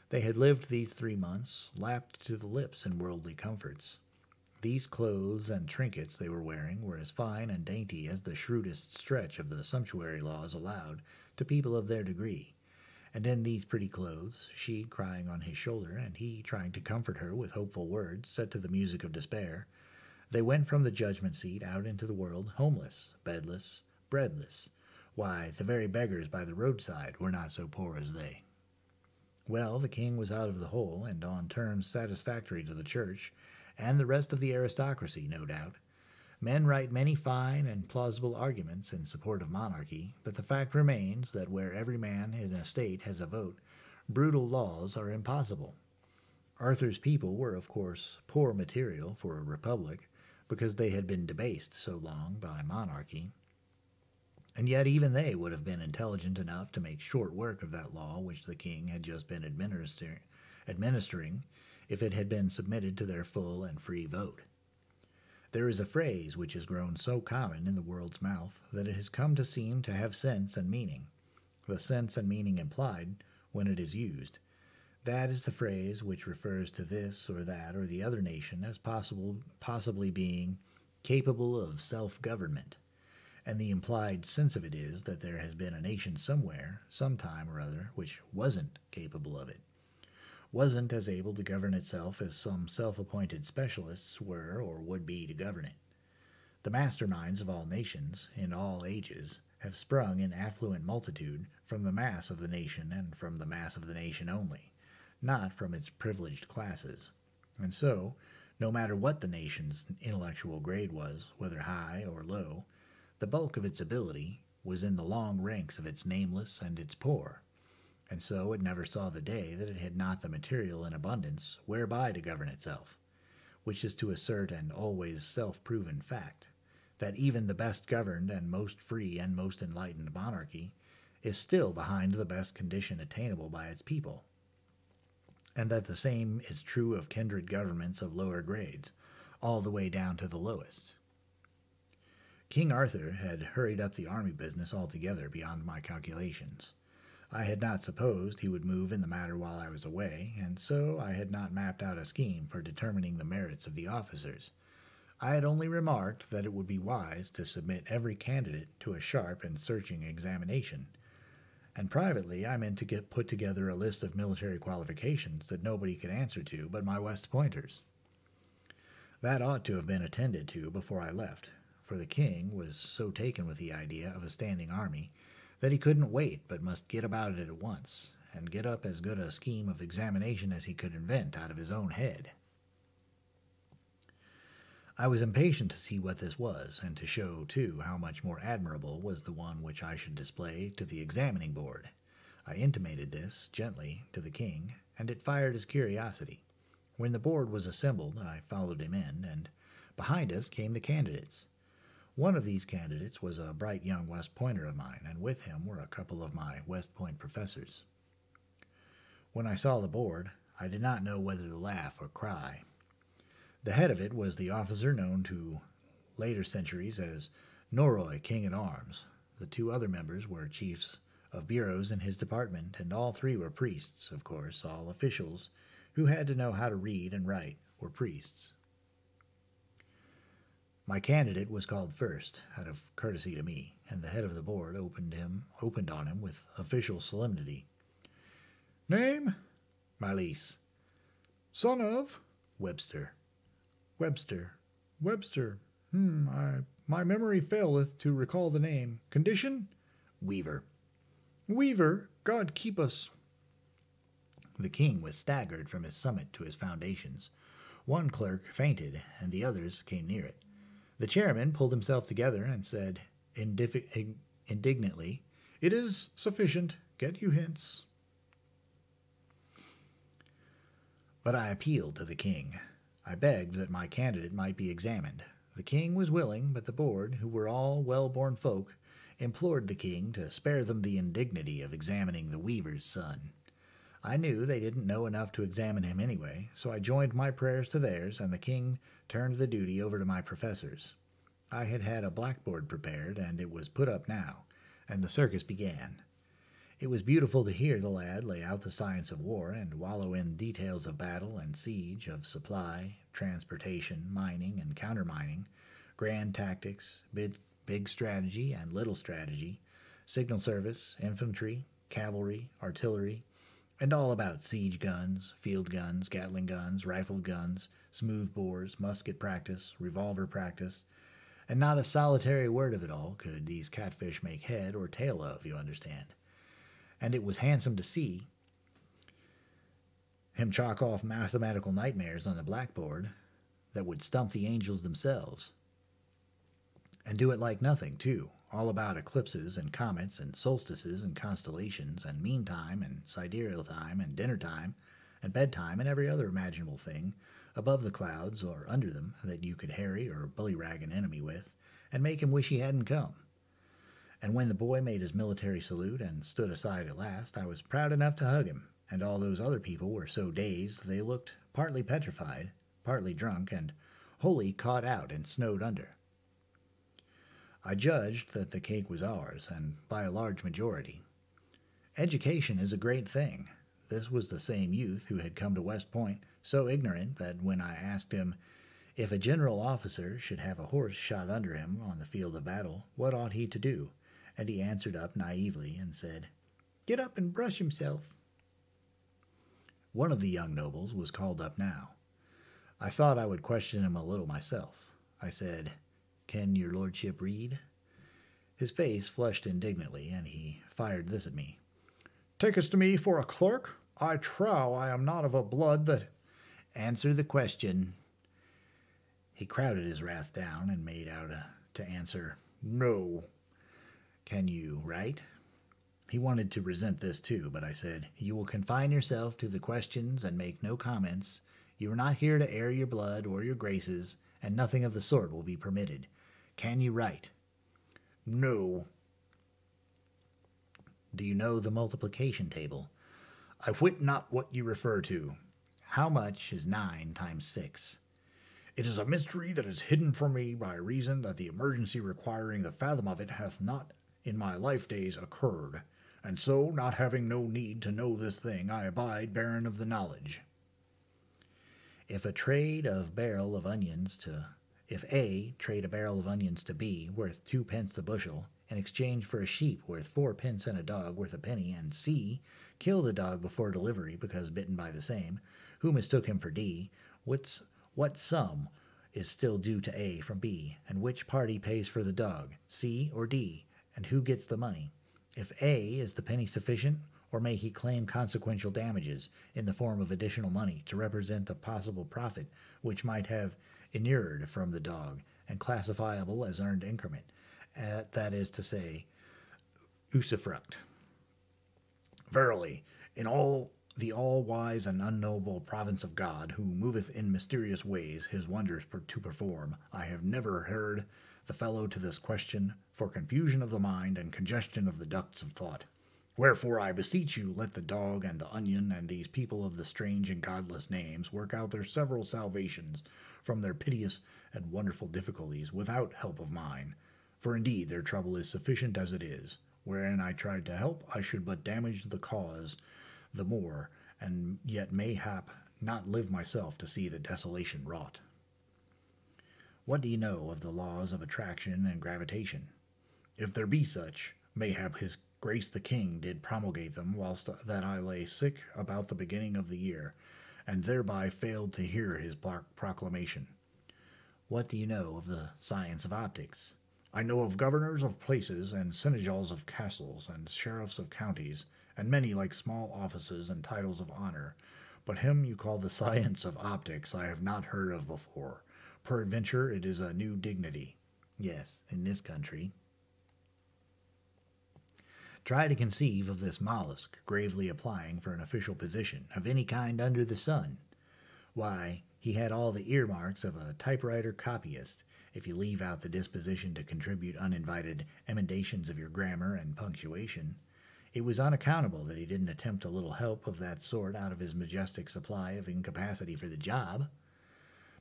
They had lived these 3 months, lapped to the lips in worldly comforts. These clothes and trinkets they were wearing were as fine and dainty as the shrewdest stretch of the sumptuary laws allowed to people of their degree. And in these pretty clothes, she crying on his shoulder, and he trying to comfort her with hopeful words set to the music of despair, they went from the judgment seat out into the world homeless, bedless, breadless. Why, the very beggars by the roadside were not so poor as they. Well, the king was out of the hole, and on terms satisfactory to the church, and the rest of the aristocracy, no doubt. Men write many fine and plausible arguments in support of monarchy, but the fact remains that where every man in a state has a vote, brutal laws are impossible. Arthur's people were, of course, poor material for a republic, because they had been debased so long by monarchy. And yet even they would have been intelligent enough to make short work of that law which the king had just been administering if it had been submitted to their full and free vote. There is a phrase which has grown so common in the world's mouth that it has come to seem to have sense and meaning, the sense and meaning implied when it is used. That is the phrase which refers to this or that or the other nation as possibly being capable of self-government, and the implied sense of it is that there has been a nation somewhere, some time or other, which wasn't capable of it, wasn't as able to govern itself as some self-appointed specialists were or would be to govern it. The masterminds of all nations, in all ages, have sprung in affluent multitude from the mass of the nation and from the mass of the nation only, not from its privileged classes. And so, no matter what the nation's intellectual grade was, whether high or low, the bulk of its ability was in the long ranks of its nameless and its poor, and so it never saw the day that it had not the material in abundance whereby to govern itself, which is to assert an always self-proven fact, that even the best governed and most free and most enlightened monarchy is still behind the best condition attainable by its people, and that the same is true of kindred governments of lower grades, all the way down to the lowest. King Arthur had hurried up the army business altogether beyond my calculations. I had not supposed he would move in the matter while I was away, and so I had not mapped out a scheme for determining the merits of the officers. I had only remarked that it would be wise to submit every candidate to a sharp and searching examination, and privately I meant to put together a list of military qualifications that nobody could answer to but my West Pointers. That ought to have been attended to before I left, for the king was so taken with the idea of a standing army that he couldn't wait but must get about it at once, and get up as good a scheme of examination as he could invent out of his own head. I was impatient to see what this was, and to show, too, how much more admirable was the one which I should display to the examining board. I intimated this, gently, to the king, and it fired his curiosity. When the board was assembled, I followed him in, and behind us came the candidates. One of these candidates was a bright young West Pointer of mine, and with him were a couple of my West Point professors. When I saw the board, I did not know whether to laugh or cry. The head of it was the officer known to later centuries as Norroy, King-at-Arms. The two other members were chiefs of bureaus in his department, and all three were priests, of course. All officials who had to know how to read and write were priests. My candidate was called first, out of courtesy to me, and the head of the board opened on him with official solemnity. Name? Malise. Son of? Webster. Webster. Webster. My memory faileth to recall the name. Condition? Weaver. Weaver. God keep us. The king was staggered from his summit to his foundations. One clerk fainted, and the others came near it. The chairman pulled himself together and said indignantly, It is sufficient. Get you hence. But I appealed to the king. I begged that my candidate might be examined. The king was willing, but the board, who were all well-born folk, implored the king to spare them the indignity of examining the weaver's son. I knew they didn't know enough to examine him anyway, so I joined my prayers to theirs, and the king turned the duty over to my professors. I had had a blackboard prepared, and it was put up now, and the circus began. It was beautiful to hear the lad lay out the science of war and wallow in details of battle and siege, of supply, transportation, mining and countermining, grand tactics, big strategy and little strategy, signal service, infantry, cavalry, artillery, and all about siege guns, field guns, Gatling guns, rifled guns, smooth bores, musket practice, revolver practice, and not a solitary word of it all could these catfish make head or tail of, you understand. And it was handsome to see him chalk off mathematical nightmares on the blackboard that would stump the angels themselves. And do it like nothing, too, all about eclipses and comets and solstices and constellations and meantime and sidereal time and dinner time and bedtime and every other imaginable thing above the clouds or under them that you could harry or bullyrag an enemy with and make him wish he hadn't come. And when the boy made his military salute and stood aside at last, I was proud enough to hug him, and all those other people were so dazed they looked partly petrified, partly drunk, and wholly caught out and snowed under. I judged that the cake was ours, and by a large majority. Education is a great thing. This was the same youth who had come to West Point so ignorant that when I asked him if a general officer should have a horse shot under him on the field of battle, what ought he to do? And he answered up naively and said, "Get up and brush himself." One of the young nobles was called up now. I thought I would question him a little myself. I said, "Can your lordship read?" His face flushed indignantly, and he fired this at me. Takest me for a clerk? I trow I am not of a blood that... Answer the question. He crowded his wrath down and made out to answer, "No." Can you write? He wanted to resent this too, but I said, "You will confine yourself to the questions and make no comments. You are not here to air your blood or your graces, and nothing of the sort will be permitted. Can you write?" "No." "Do you know the multiplication table?" "I wit not what you refer to." "How much is 9 times 6? "It is a mystery that is hidden from me by reason that the emergency requiring the fathom of it hath not in my life days occurred, and so, not having no need to know this thing, I abide barren of the knowledge." If A trade a barrel of onions to B worth 2 pence the bushel, in exchange for a sheep worth 4 pence and a dog worth a penny, and C kill the dog before delivery because bitten by the same, who mistook him for D, what sum is still due to A from B, and which party pays for the dog, C or D, and who gets the money? If A, is the penny sufficient, or may he claim consequential damages in the form of additional money to represent the possible profit which might have inured from the dog, and classifiable as earned increment, that is to say, usufruct? Verily, in all the all-wise and unknowable province of God, who moveth in mysterious ways his wonders to perform, I have never heard the fellow to this question for confusion of the mind and congestion of the ducts of thought. Wherefore I beseech you, let the dog and the onion and these people of the strange and godless names work out their several salvations from their piteous and wonderful difficulties without help of mine. For indeed their trouble is sufficient as it is. Wherein I tried to help, I should but damage the cause the more, and yet mayhap not live myself to see the desolation wrought. What do you know of the laws of attraction and gravitation? If there be such, mayhap his grace the king did promulgate them whilst that I lay sick about the beginning of the year, and thereby failed to hear his proclamation. What do you know of the science of optics? I know of governors of places, and seneschals of castles, and sheriffs of counties, and many like small offices and titles of honor, but him you call the science of optics I have not heard of before. Peradventure it is a new dignity. Yes, in this country. Try to conceive of this mollusk gravely applying for an official position of any kind under the sun. Why, he had all the earmarks of a typewriter copyist, if you leave out the disposition to contribute uninvited emendations of your grammar and punctuation. It was unaccountable that he didn't attempt a little help of that sort out of his majestic supply of incapacity for the job.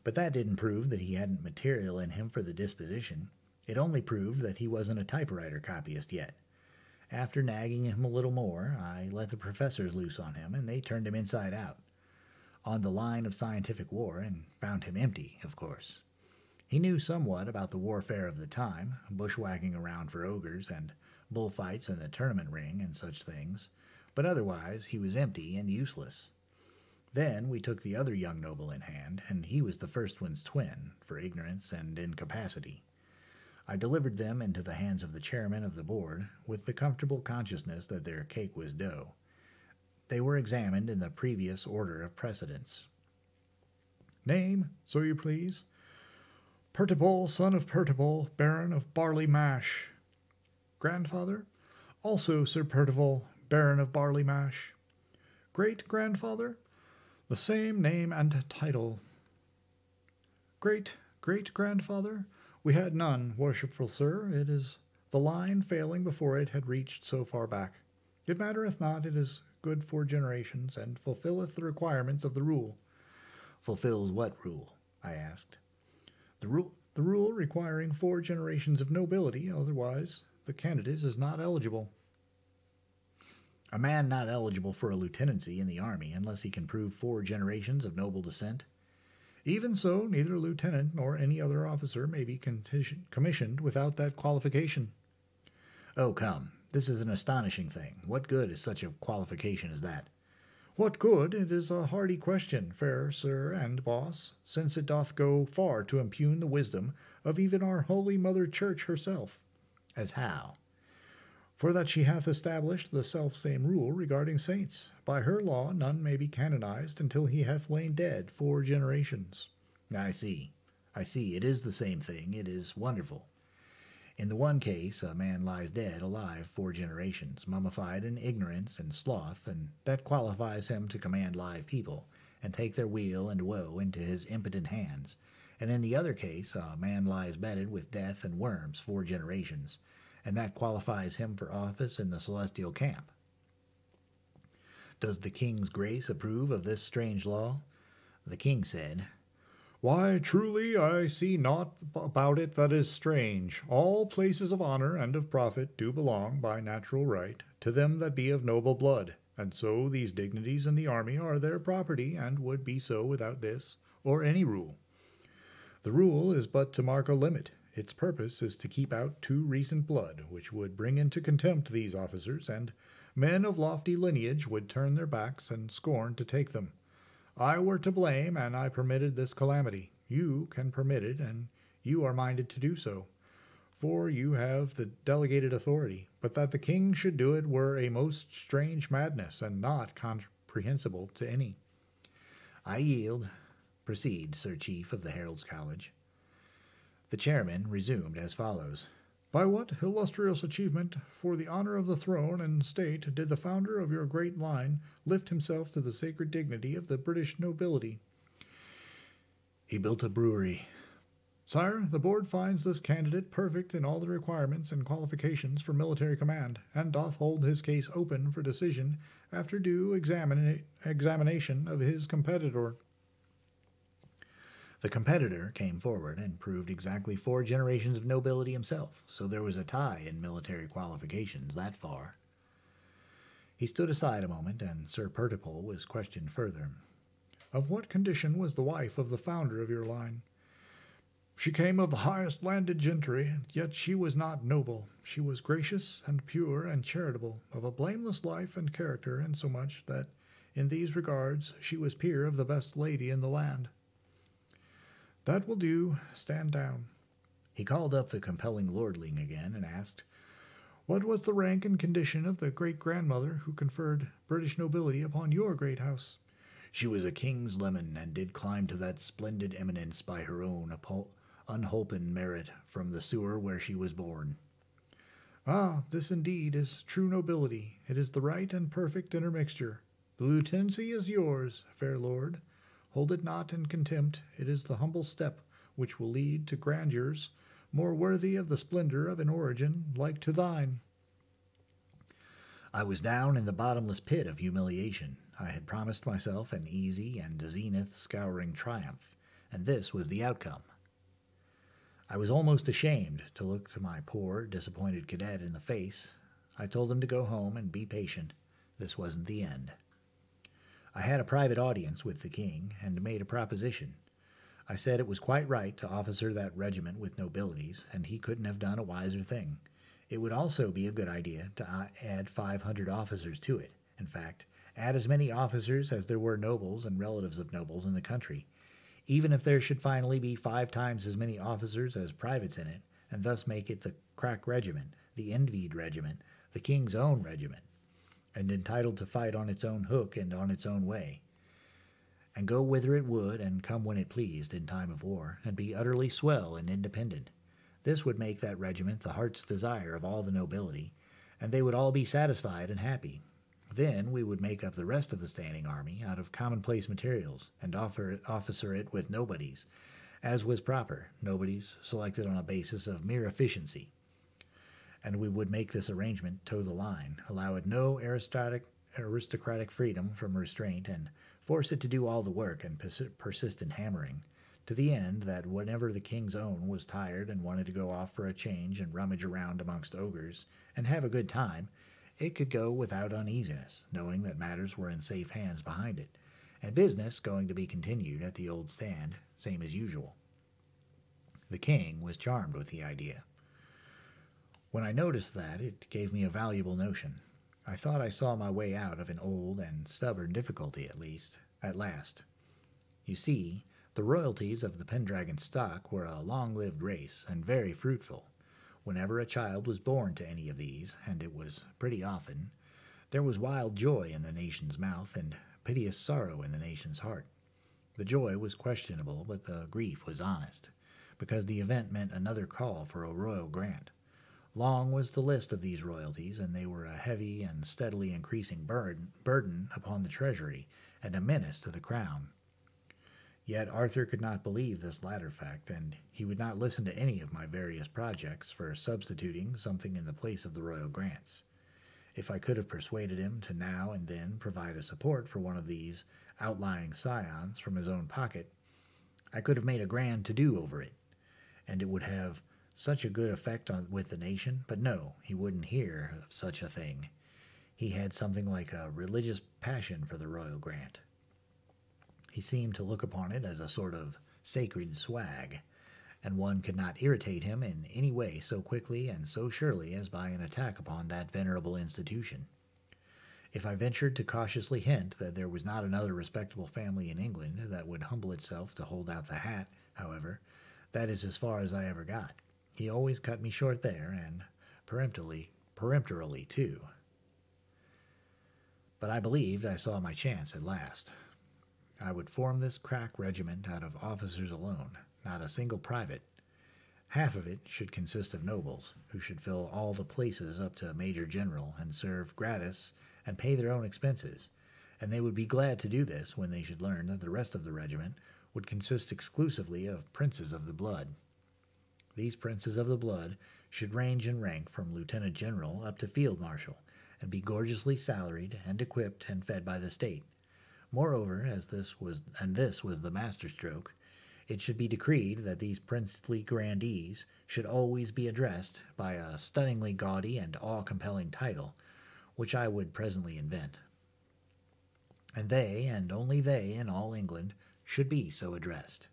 But that didn't prove that he hadn't material in him for the disposition. It only proved that he wasn't a typewriter copyist yet. After nagging him a little more, I let the professors loose on him, and they turned him inside out. On the line of scientific war, and found him empty, of course. He knew somewhat about the warfare of the time, bushwhacking around for ogres, and bullfights in the tournament ring, and such things, but otherwise he was empty and useless. Then we took the other young noble in hand, and he was the first one's twin, for ignorance and incapacity. I delivered them into the hands of the chairman of the board, with the comfortable consciousness that their cake was dough. They were examined in the previous order of precedence. Name, so you please? Pertibal, son of Pertibal, Baron of Barley Mash. Grandfather? Also Sir Pertibal, Baron of Barley Mash. Great-grandfather? The same name and title. Great-great-grandfather? We had none, worshipful sir. It is the line failing before it had reached so far back. It mattereth not, it is good for generations, and fulfilleth the requirements of the rule. Fulfills what rule? I asked. The rule requiring 4 generations of nobility, otherwise the candidate is not eligible. A man not eligible for a lieutenancy in the army unless he can prove 4 generations of noble descent? Even so, neither lieutenant nor any other officer may be commissioned without that qualification. Oh, come, this is an astonishing thing. What good is such a qualification as that? What good? It is a hardy question, fair sir and boss, since it doth go far to impugn the wisdom of even our holy Mother Church herself. As how? For that she hath established the selfsame rule regarding saints. By her law none may be canonized until he hath lain dead 4 generations. I see. It is the same thing. It is wonderful. In the one case, a man lies dead alive 4 generations, mummified in ignorance and sloth, and that qualifies him to command live people, and take their weal and woe into his impotent hands. And in the other case, a man lies bedded with death and worms 4 generations, and that qualifies him for office in the celestial camp. Does the king's grace approve of this strange law? The king said, Why, truly, I see naught about it that is strange. All places of honor and of profit do belong, by natural right, to them that be of noble blood, and so these dignities in the army are their property, and would be so without this, or any rule. The rule is but to mark a limit. Its purpose is to keep out too recent blood, which would bring into contempt these officers, and men of lofty lineage would turn their backs and scorn to take them. I were to blame, and I permitted this calamity. You can permit it, and you are minded to do so, for you have the delegated authority. But that the king should do it were a most strange madness, and not comprehensible to any. I yield. Proceed, Sir Chief of the Herald's College. The chairman resumed as follows. By what illustrious achievement for the honor of the throne and state did the founder of your great line lift himself to the sacred dignity of the British nobility? He built a brewery. Sire, the board finds this candidate perfect in all the requirements and qualifications for military command, and doth hold his case open for decision after due examination of his competitor. The competitor came forward and proved exactly 4 generations of nobility himself, so there was a tie in military qualifications that far. He stood aside a moment, and Sir Pertipole was questioned further. Of what condition was the wife of the founder of your line? She came of the highest landed gentry, yet she was not noble. She was gracious and pure and charitable, of a blameless life and character, insomuch that in these regards she was peer of the best lady in the land. That will do. Stand down. He called up the compelling lordling again and asked, What was the rank and condition of the great-grandmother who conferred British nobility upon your great house? She was a king's leman, and did climb to that splendid eminence by her own unholpen merit from the sewer where she was born. Ah, this indeed is true nobility. It is the right and perfect intermixture. The lieutenancy is yours, fair lord. Hold it not in contempt. It is the humble step which will lead to grandeurs more worthy of the splendor of an origin like to thine. I was down in the bottomless pit of humiliation. I had promised myself an easy and zenith-scouring triumph, and this was the outcome. I was almost ashamed to look to my poor, disappointed cadet in the face. I told him to go home and be patient. This wasn't the end. I had a private audience with the king, and made a proposition. I said it was quite right to officer that regiment with nobilities, and he couldn't have done a wiser thing. It would also be a good idea to add 500 officers to it. In fact, add as many officers as there were nobles and relatives of nobles in the country. Even if there should finally be 5 times as many officers as privates in it, and thus make it the crack regiment, the envied regiment, the king's own regiment, and entitled to fight on its own hook and on its own way, and go whither it would and come when it pleased in time of war, and be utterly swell and independent. This would make that regiment the heart's desire of all the nobility, and they would all be satisfied and happy. Then we would make up the rest of the standing army out of commonplace materials, and officer it with nobodies, as was proper, nobodies selected on a basis of mere efficiency. And we would make this arrangement toe the line, allow it no aristocratic freedom from restraint, and force it to do all the work and persistent hammering, to the end that whenever the king's own was tired and wanted to go off for a change and rummage around amongst ogres and have a good time, it could go without uneasiness, knowing that matters were in safe hands behind it, and business going to be continued at the old stand, same as usual. The king was charmed with the idea. When I noticed that, it gave me a valuable notion. I thought I saw my way out of an old and stubborn difficulty at last. You see, the royalties of the Pendragon stock were a long-lived race, and very fruitful. Whenever a child was born to any of these, and it was pretty often, there was wild joy in the nation's mouth and piteous sorrow in the nation's heart. The joy was questionable, but the grief was honest, because the event meant another call for a royal grant. Long was the list of these royalties, and they were a heavy and steadily increasing burden upon the treasury, and a menace to the crown. Yet Arthur could not believe this latter fact, and he would not listen to any of my various projects for substituting something in the place of the royal grants. If I could have persuaded him to now and then provide a support for one of these outlying scions from his own pocket, I could have made a grand to-do over it, and it would have such a good effect with the nation. But no, he wouldn't hear of such a thing. He had something like a religious passion for the royal grant. He seemed to look upon it as a sort of sacred swag, and one could not irritate him in any way so quickly and so surely as by an attack upon that venerable institution. If I ventured to cautiously hint that there was not another respectable family in England that would humble itself to hold out the hat, however, that is as far as I ever got. He always cut me short there, and peremptorily too. But I believed I saw my chance at last. I would form this crack regiment out of officers alone, not a single private. Half of it should consist of nobles, who should fill all the places up to major general and serve gratis and pay their own expenses, and they would be glad to do this when they should learn that the rest of the regiment would consist exclusively of princes of the blood. These princes of the blood should range in rank from lieutenant general up to field marshal, and be gorgeously salaried and equipped and fed by the state. Moreover, this was the masterstroke, it should be decreed that these princely grandees should always be addressed by a stunningly gaudy and awe-compelling title, which I would presently invent. And they, and only they, in all England, should be so addressed.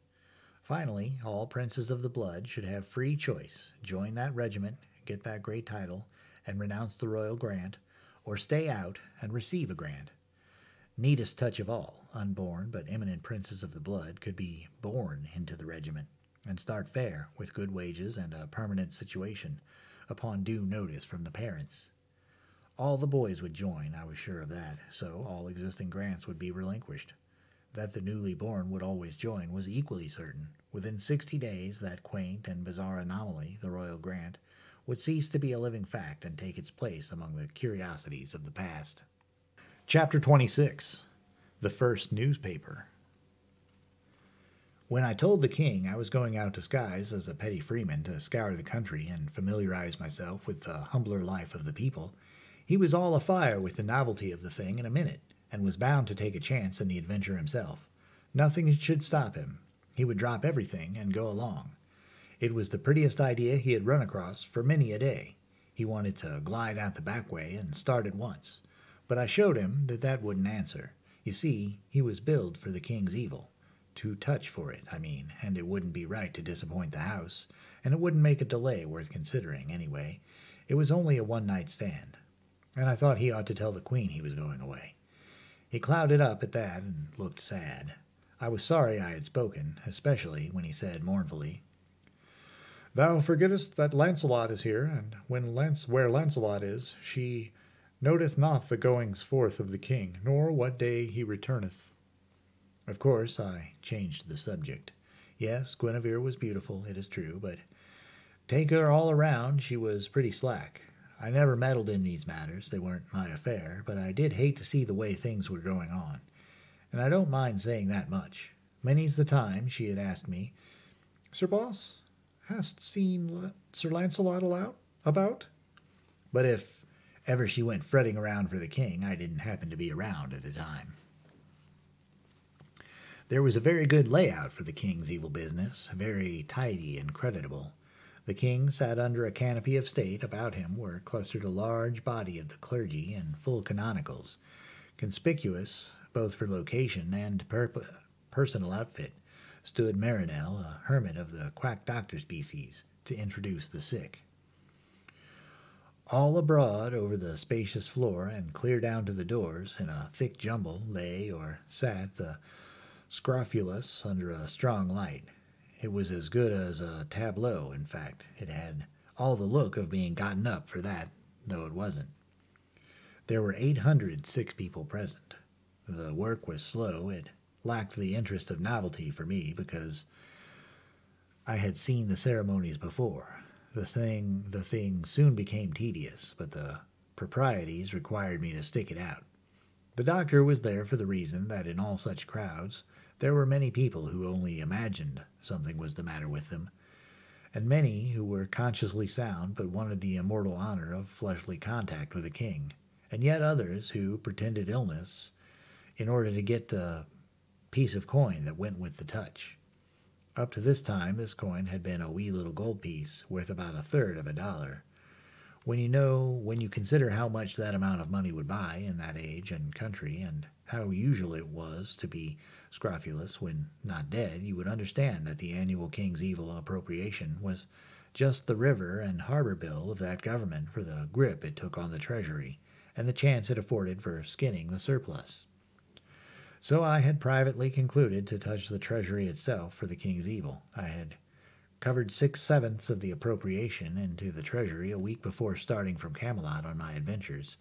Finally, all princes of the blood should have free choice: join that regiment, get that great title, and renounce the royal grant, or stay out and receive a grant. Neatest touch of all, unborn but eminent princes of the blood could be born into the regiment, and start fair, with good wages and a permanent situation, upon due notice from the parents. All the boys would join, I was sure of that, so all existing grants would be relinquished. That the newly born would always join was equally certain. Within 60 days, that quaint and bizarre anomaly, the royal grant, would cease to be a living fact and take its place among the curiosities of the past. Chapter 26. The First Newspaper. When I told the king I was going out disguised as a petty freeman to scour the country and familiarize myself with the humbler life of the people, he was all afire with the novelty of the thing in a minute, and was bound to take a chance in the adventure himself. Nothing should stop him. He would drop everything and go along. It was the prettiest idea he had run across for many a day. He wanted to glide out the back way and start at once. But I showed him that that wouldn't answer. You see, he was billed for the king's evil. Too touch for it, I mean, and it wouldn't be right to disappoint the house, and it wouldn't make a delay worth considering, anyway. It was only a one-night stand. And I thought he ought to tell the queen he was going away. He clouded up at that and looked sad. I was sorry I had spoken, especially when he said mournfully, "Thou forgettest that Launcelot is here, and where Launcelot is, she noteth not the goings forth of the king, nor what day he returneth." Of course, I changed the subject. Yes, Guinevere was beautiful, it is true, but take her all around, she was pretty slack. I never meddled in these matters, they weren't my affair, but I did hate to see the way things were going on. And I don't mind saying that much. Many's the time she had asked me, "Sir Boss, hast seen Sir Launcelot about?" But if ever she went fretting around for the king, I didn't happen to be around at the time. There was a very good layout for the king's evil business, very tidy and creditable. The king sat under a canopy of state. About him were clustered a large body of the clergy in full canonicals, conspicuous both for location and personal outfit. Stood Marinell, a hermit of the quack doctor species, to introduce the sick. All abroad over the spacious floor and clear down to the doors, in a thick jumble, lay or sat the scrofulous under a strong light. It was as good as a tableau, in fact. It had all the look of being gotten up for that, though it wasn't. There were 800 sick people present. The work was slow. It lacked the interest of novelty for me, because I had seen the ceremonies before. The thing soon became tedious, but the proprieties required me to stick it out. The doctor was there for the reason that in all such crowds there were many people who only imagined something was the matter with them, and many who were consciously sound but wanted the immortal honor of fleshly contact with a king, and yet others who pretended illness in order to get the piece of coin that went with the touch. Up to this time this coin had been a wee little gold piece worth about a third of $1. When you consider how much that amount of money would buy in that age and country, and how usual it was to be scrofulous when not dead, you would understand that the annual king's evil appropriation was just the river and harbor bill of that government for the grip it took on the treasury, and the chance it afforded for skinning the surplus. So I had privately concluded to touch the treasury itself for the king's evil. I had covered 6/7 of the appropriation into the treasury a week before starting from Camelot on my adventures,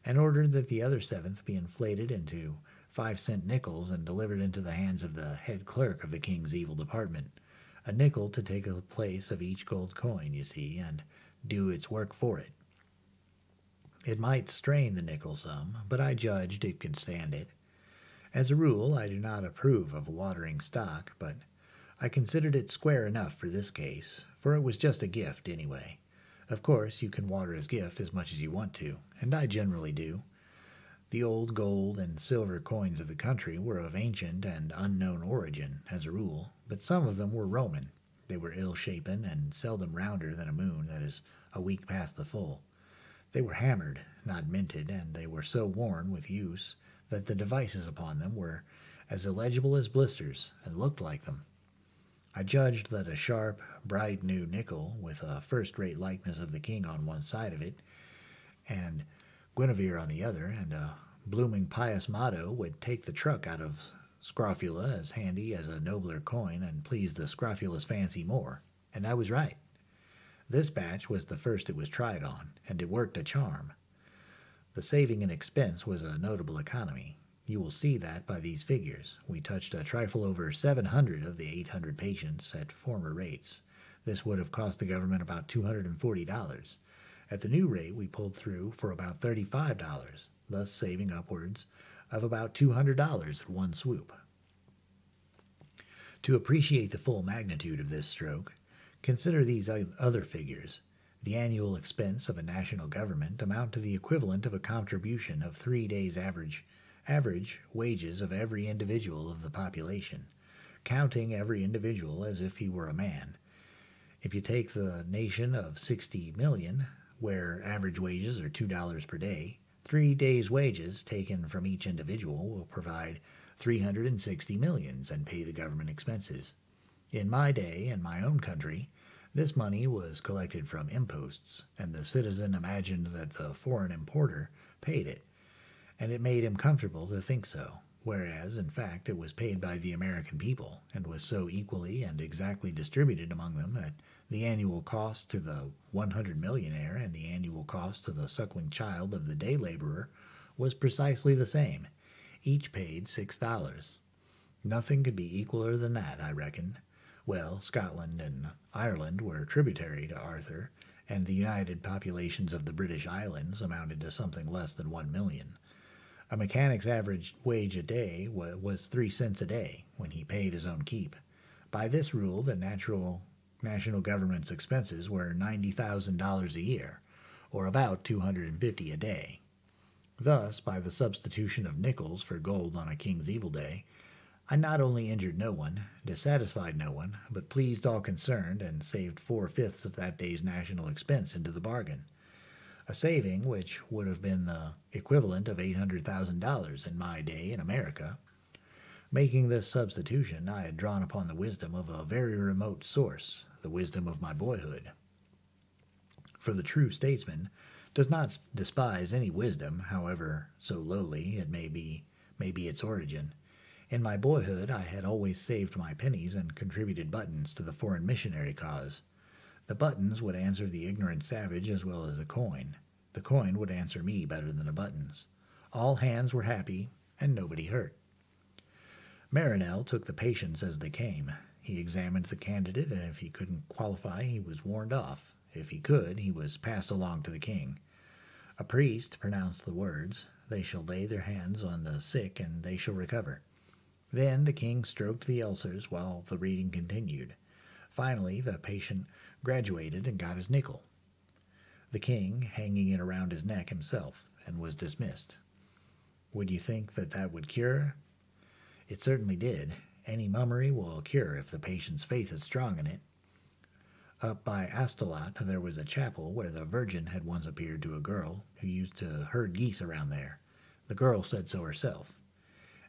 and ordered that the other 7th be inflated into 5-cent nickels and delivered into the hands of the head clerk of the king's evil department. A nickel to take the place of each gold coin, you see, and do its work for it. It might strain the nickel some, but I judged it could stand it. As a rule, I do not approve of watering stock, but I considered it square enough for this case, for it was just a gift anyway. Of course, you can water his gift as much as you want to, and I generally do. The old gold and silver coins of the country were of ancient and unknown origin, as a rule, but some of them were Roman. They were ill-shapen and seldom rounder than a moon that is a week past the full. They were hammered, not minted, and they were so worn with use that the devices upon them were as illegible as blisters, and looked like them. I judged that a sharp, bright new nickel, with a first-rate likeness of the king on one side of it, and Guinevere on the other, and a blooming pious motto would take the truck out of scrofula as handy as a nobler coin and please the scrofula's fancy more. And I was right. This batch was the first it was tried on, and it worked a charm. The saving in expense was a notable economy. You will see that by these figures. We touched a trifle over 700 of the 800 patients at former rates. This would have cost the government about $240. At the new rate, we pulled through for about $35, thus saving upwards of about $200 at one swoop. To appreciate the full magnitude of this stroke, consider these other figures. The annual expense of a national government amount to the equivalent of a contribution of 3 days' average wages of every individual of the population, counting every individual as if he were a man. If you take the nation of 60 million, where average wages are $2 per day, 3 days' wages taken from each individual will provide 360 millions and pay the government expenses. In my day, in my own country, this money was collected from imposts, and the citizen imagined that the foreign importer paid it, and it made him comfortable to think so, whereas, in fact, it was paid by the American people, and was so equally and exactly distributed among them that the annual cost to the 100 millionaire and the annual cost to the suckling child of the day laborer was precisely the same. Each paid $6. Nothing could be equaler than that, I reckon. Well, Scotland and Ireland were tributary to Arthur, and the united populations of the British Islands amounted to something less than 1 million. A mechanic's average wage a day was 3 cents a day when he paid his own keep. By this rule, the national government's expenses were $90,000 a year, or about $250 a day. Thus, by the substitution of nickels for gold on a king's evil day, I not only injured no one, dissatisfied no one, but pleased all concerned and saved 4/5 of that day's national expense into the bargain. A saving which would have been the equivalent of $800,000 in my day in America. Making this substitution, I had drawn upon the wisdom of a very remote source, the wisdom of my boyhood. For the true statesman does not despise any wisdom, however so lowly it may be its origin. In my boyhood I had always saved my pennies and contributed buttons to the foreign missionary cause. The buttons would answer the ignorant savage as well as the coin. The coin would answer me better than the buttons. All hands were happy, and nobody hurt. Marinell took the patients as they came. He examined the candidate, and if he couldn't qualify, he was warned off. If he could, he was passed along to the king. A priest pronounced the words, "They shall lay their hands on the sick, and they shall recover." Then the king stroked the ulcers while the reading continued. Finally, the patient graduated and got his nickel, the king hanging it around his neck himself, and was dismissed. Would you think that would cure? It certainly did. Any mummery will cure if the patient's faith is strong in it. Up by Astolat there was a chapel where the Virgin had once appeared to a girl who used to herd geese around there. The girl said so herself.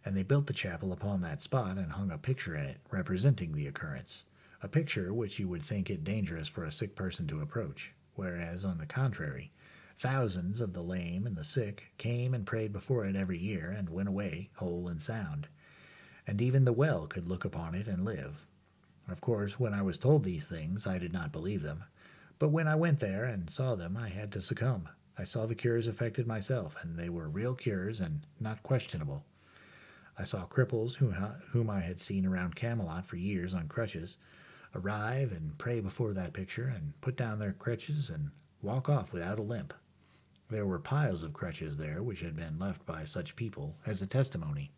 And they built the chapel upon that spot and hung a picture in it representing the occurrence, a picture which you would think it dangerous for a sick person to approach, whereas, on the contrary, thousands of the lame and the sick came and prayed before it every year and went away whole and sound, and even the well could look upon it and live. Of course, when I was told these things, I did not believe them, but when I went there and saw them, I had to succumb. I saw the cures affected myself, and they were real cures and not questionable. I saw cripples whom I had seen around Camelot for years on crutches arrive and pray before that picture and put down their crutches and walk off without a limp. There were piles of crutches there which had been left by such people as a testimony.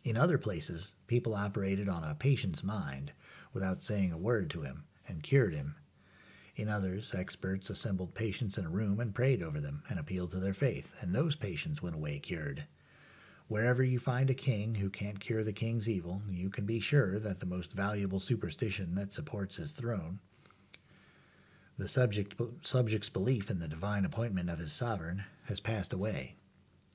In other places, people operated on a patient's mind without saying a word to him and cured him. In others, experts assembled patients in a room and prayed over them and appealed to their faith, and those patients went away cured. Wherever you find a king who can't cure the king's evil, you can be sure that the most valuable superstition that supports his throne, the subject's belief in the divine appointment of his sovereign, has passed away.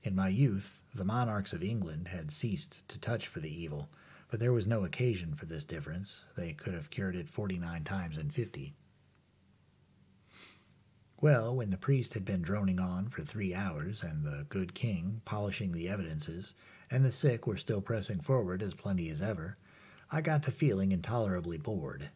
In my youth, the monarchs of England had ceased to touch for the evil, but there was no occasion for this difference. They could have cured it 49 times in 50. Well, when the priest had been droning on for 3 hours, and the good king polishing the evidences, and the sick were still pressing forward as plenty as ever, I got to feeling intolerably bored.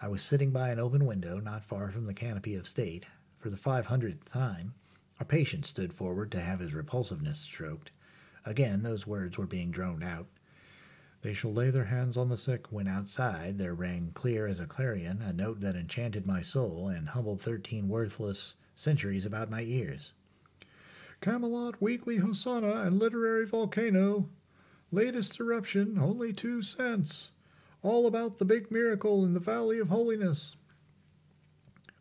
I was sitting by an open window not far from the canopy of state. For the 500th time, a patient stood forward to have his repulsiveness stroked. Again those words were being droned out. They shall lay their hands on the sick, when outside there rang clear as a clarion a note that enchanted my soul and humbled 13 worthless centuries about my ears. Camelot Weekly Hosanna and Literary Volcano. Latest eruption, only 2 cents. All about the big miracle in the Valley of Holiness.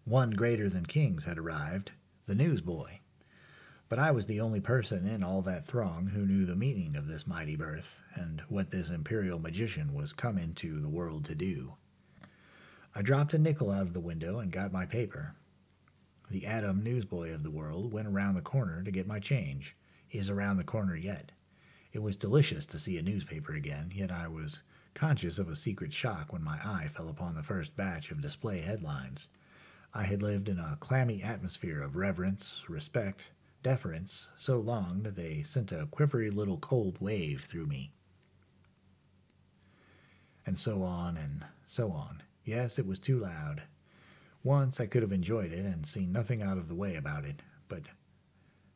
One greater than kings had arrived, the newsboy. But I was the only person in all that throng who knew the meaning of this mighty birth, and what this imperial magician was come into the world to do. I dropped a nickel out of the window and got my paper. The Adam newsboy of the world went around the corner to get my change. Is around the corner yet. It was delicious to see a newspaper again, yet I was conscious of a secret shock when my eye fell upon the first batch of display headlines. I had lived in a clammy atmosphere of reverence, respect, deference so long that they sent a quivery little cold wave through me. And so on and so on. Yes, it was too loud. Once I could have enjoyed it and seen nothing out of the way about it, but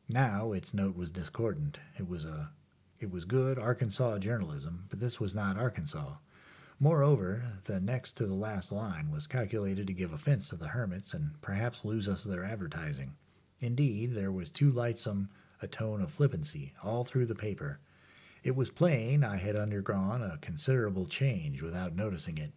now its note was discordant. It was good Arkansas journalism, but this was not Arkansas. Moreover, the next to the last line was calculated to give offense to the hermits and perhaps lose us their advertising. Indeed, there was too lightsome a tone of flippancy all through the paper. It was plain I had undergone a considerable change without noticing it.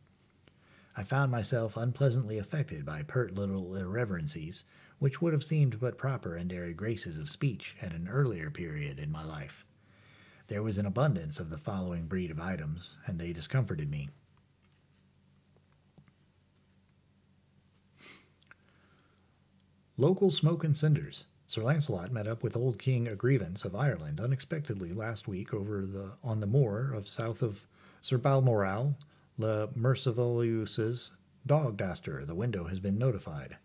I found myself unpleasantly affected by pert little irreverencies, which would have seemed but proper and airy graces of speech at an earlier period in my life. There was an abundance of the following breed of items, and they discomforted me. Local smoke and cinders. Sir Lancelot met up with old King Agrievance of Ireland unexpectedly last week on the moor south of Sir Balmoral le Mercivalius's dog daster. The window has been notified.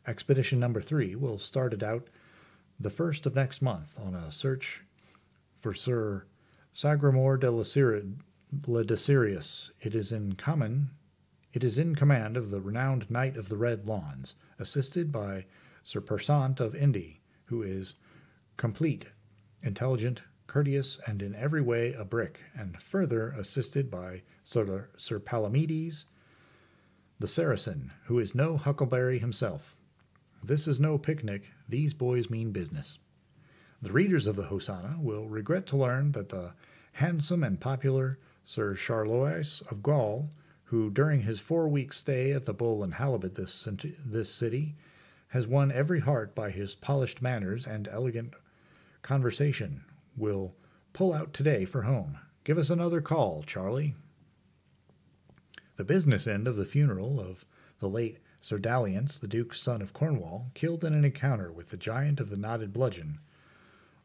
Expedition number 3 will start it out the 1st of next month on a search for Sir Sagramore de la Desirius. It is in command of the renowned Knight of the Red Lawns, assisted by Sir Persant of Indy, who is complete, intelligent, courteous, and in every way a brick, and further assisted by Sir Palamedes the Saracen, who is no huckleberry himself. This is no picnic. These boys mean business. The readers of the Hosanna will regret to learn that the handsome and popular Sir Charlois of Gaul, who during his 4-week stay at the Bull and Halibut this city, has won every heart by his polished manners and elegant conversation, will pull out today for home. Give us another call, Charlie. The business end of the funeral of the late Sir Dalliance, the Duke's son of Cornwall, killed in an encounter with the giant of the knotted bludgeon,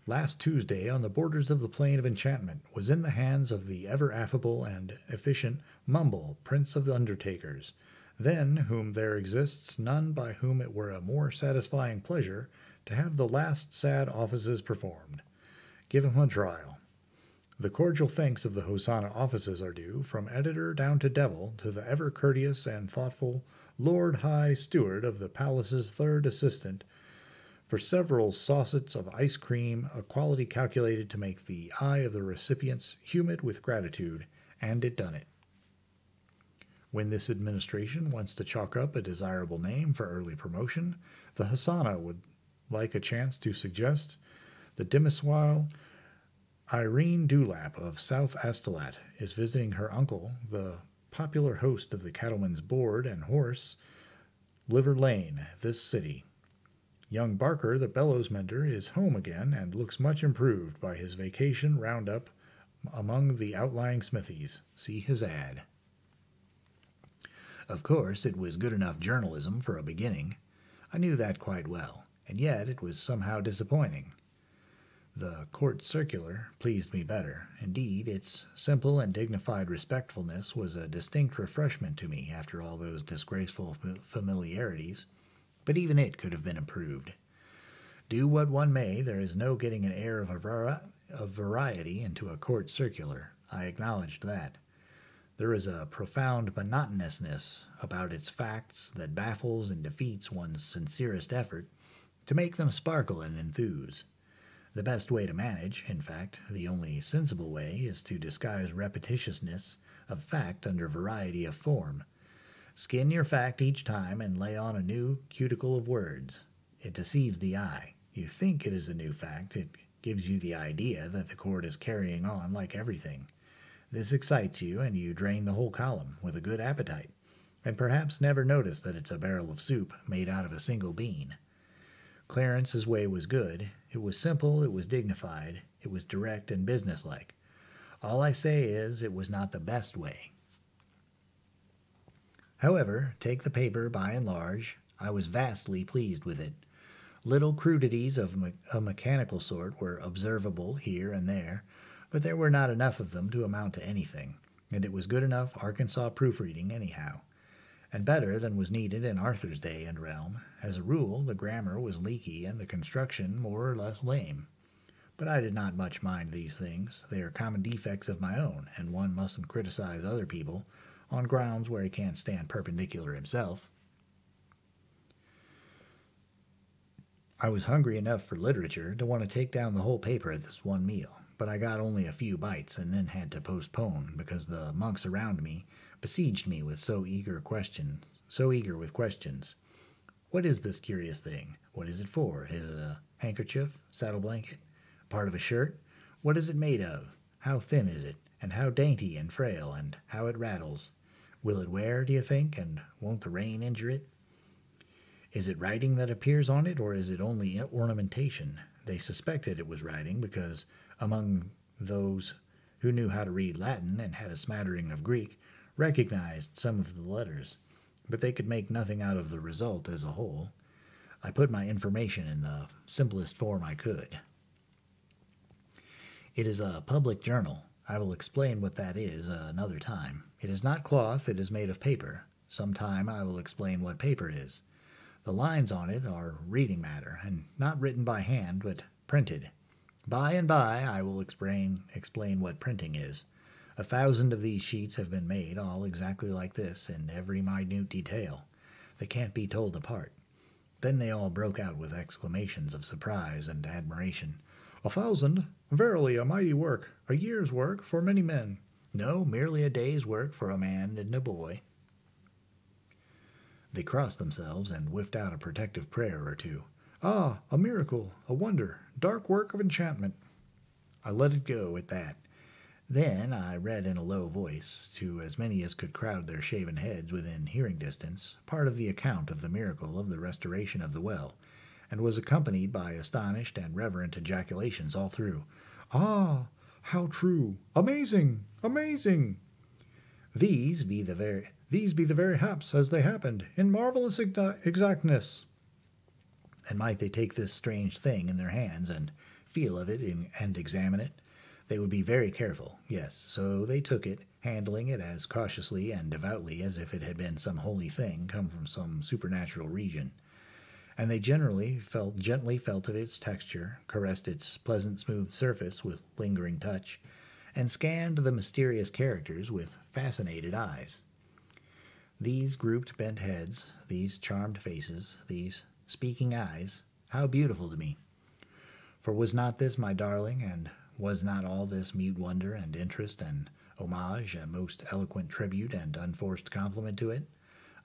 last Tuesday on the borders of the Plain of Enchantment, was in the hands of the ever-affable and efficient Mumble, Prince of the Undertakers, than whom there exists none by whom it were a more satisfying pleasure to have the last sad offices performed. Give him a trial. The cordial thanks of the Hosanna offices are due, from editor down to devil, to the ever-courteous and thoughtful Lord High Steward of the Palace's 3rd Assistant, for several saucets of ice cream, a quality calculated to make the eye of the recipients humid with gratitude, and it done it. When this administration wants to chalk up a desirable name for early promotion, the Hosanna would like a chance to suggest the demoiselle Irene Dewlap of South Astolat is visiting her uncle, the popular host of the Cattleman's Board and Horse, Liver Lane, this city. Young Barker, the bellows mender, is home again and looks much improved by his vacation roundup among the outlying smithies. See his ad. Of course, it was good enough journalism for a beginning. I knew that quite well, and yet it was somehow disappointing. The court circular pleased me better. Indeed, its simple and dignified respectfulness was a distinct refreshment to me after all those disgraceful familiarities, but even it could have been improved. Do what one may, there is no getting an air of variety into a court circular. I acknowledged that. There is a profound monotonousness about its facts that baffles and defeats one's sincerest effort to make them sparkle and enthuse. The best way to manage, in fact, the only sensible way, is to disguise repetitiousness of fact under variety of form. Skin your fact each time and lay on a new cuticle of words. It deceives the eye. You think it is a new fact. It gives you the idea that the court is carrying on like everything. This excites you, and you drain the whole column with a good appetite, and perhaps never notice that it's a barrel of soup made out of a single bean. Clarence's way was good. It was simple, it was dignified, it was direct and businesslike. All I say is, it was not the best way. However, take the paper by and large, I was vastly pleased with it. Little crudities of a mechanical sort were observable here and there, but there were not enough of them to amount to anything, and it was good enough Arkansas proofreading anyhow, and better than was needed in Arthur's day and realm. As a rule, the grammar was leaky and the construction more or less lame. But I did not much mind these things. They are common defects of my own, and one mustn't criticize other people on grounds where he can't stand perpendicular himself. I was hungry enough for literature to want to take down the whole paper at this one meal, but I got only a few bites and then had to postpone because the monks around me besieged me with so eager with questions. What is this curious thing? What is it for? Is it a handkerchief, saddle blanket, part of a shirt? What is it made of? How thin is it? And how dainty and frail, and how it rattles? Will it wear, do you think, and won't the rain injure it? Is it writing that appears on it, or is it only ornamentation? They suspected it was writing because among those who knew how to read Latin and had a smattering of Greek recognized some of the letters, but they could make nothing out of the result as a whole. I put my information in the simplest form I could. It is a public journal. I will explain what that is another time. It is not cloth, it is made of paper. Sometime I will explain what paper is. The lines on it are reading matter, and not written by hand, but printed. By and by I will explain what printing is. 1,000 of these sheets have been made, all exactly like this, in every minute detail. They can't be told apart. Then they all broke out with exclamations of surprise and admiration. 1,000? Verily a mighty work, a year's work for many men. No, merely a day's work for a man and a boy. They crossed themselves and whiffed out a protective prayer or two. Ah, a miracle, a wonder, dark work of enchantment. I let it go at that. Then I read in a low voice, to as many as could crowd their shaven heads within hearing distance, part of the account of the miracle of the restoration of the well, and was accompanied by astonished and reverent ejaculations all through. Ah, how true! Amazing! Amazing! These be the very haps as they happened, in marvelous exactness. And might they take this strange thing in their hands and feel of it and examine it, they would be very careful. Yes, so they took it, handling it as cautiously and devoutly as if it had been some holy thing come from some supernatural region. And they gently felt of its texture, caressed its pleasant smooth surface with lingering touch, and scanned the mysterious characters with fascinated eyes. These grouped bent heads, these charmed faces, these speaking eyes, how beautiful to me! For was not this my darling, and was not all this mute wonder and interest and homage a most eloquent tribute and unforced compliment to it?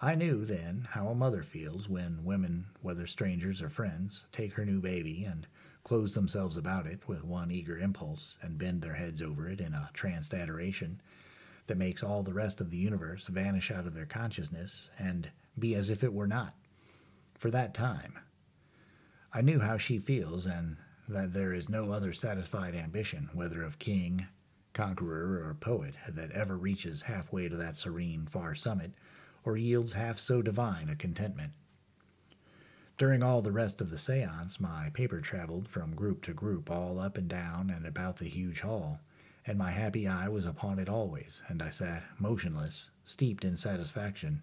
I knew, then, how a mother feels when women, whether strangers or friends, take her new baby and close themselves about it with one eager impulse and bend their heads over it in a tranced adoration that makes all the rest of the universe vanish out of their consciousness and be as if it were not, for that time. I knew how she feels, and that there is no other satisfied ambition, whether of king, conqueror, or poet, that ever reaches halfway to that serene far summit, or yields half so divine a contentment. During all the rest of the seance, my paper traveled from group to group all up and down and about the huge hall, and my happy eye was upon it always, and I sat motionless, steeped in satisfaction,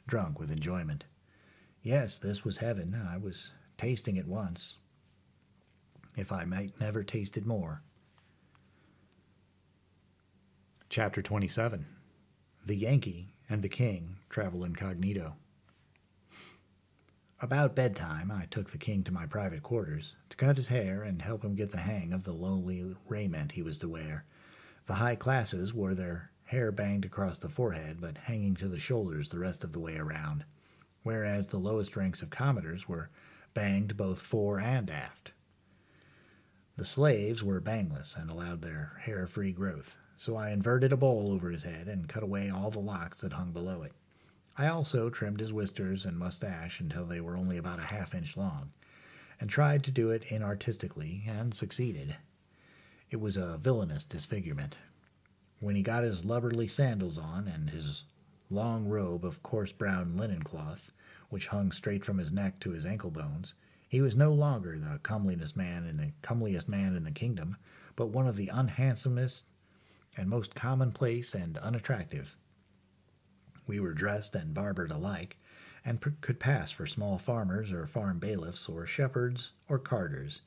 drunk with enjoyment. Yes, this was heaven. I was tasting it once, if I might never taste it more. Chapter 27. The Yankee and the King Travel Incognito. About bedtime, I took the king to my private quarters to cut his hair and help him get the hang of the lowly raiment he was to wear. The high classes wore their hair banged across the forehead, but hanging to the shoulders the rest of the way around, whereas the lowest ranks of commoners were banged both fore and aft. The slaves were bangless and allowed their hair free growth, so I inverted a bowl over his head and cut away all the locks that hung below it. I also trimmed his whiskers and mustache until they were only about a half-inch long, and tried to do it inartistically, and succeeded. It was a villainous disfigurement. When he got his lubberly sandals on and his long robe of coarse brown linen cloth, which hung straight from his neck to his ankle bones, he was no longer the comeliest man in the kingdom, but one of the unhandsomest and most commonplace and unattractive. We were dressed and barbered alike, and could pass for small farmers or farm bailiffs or shepherds or carters,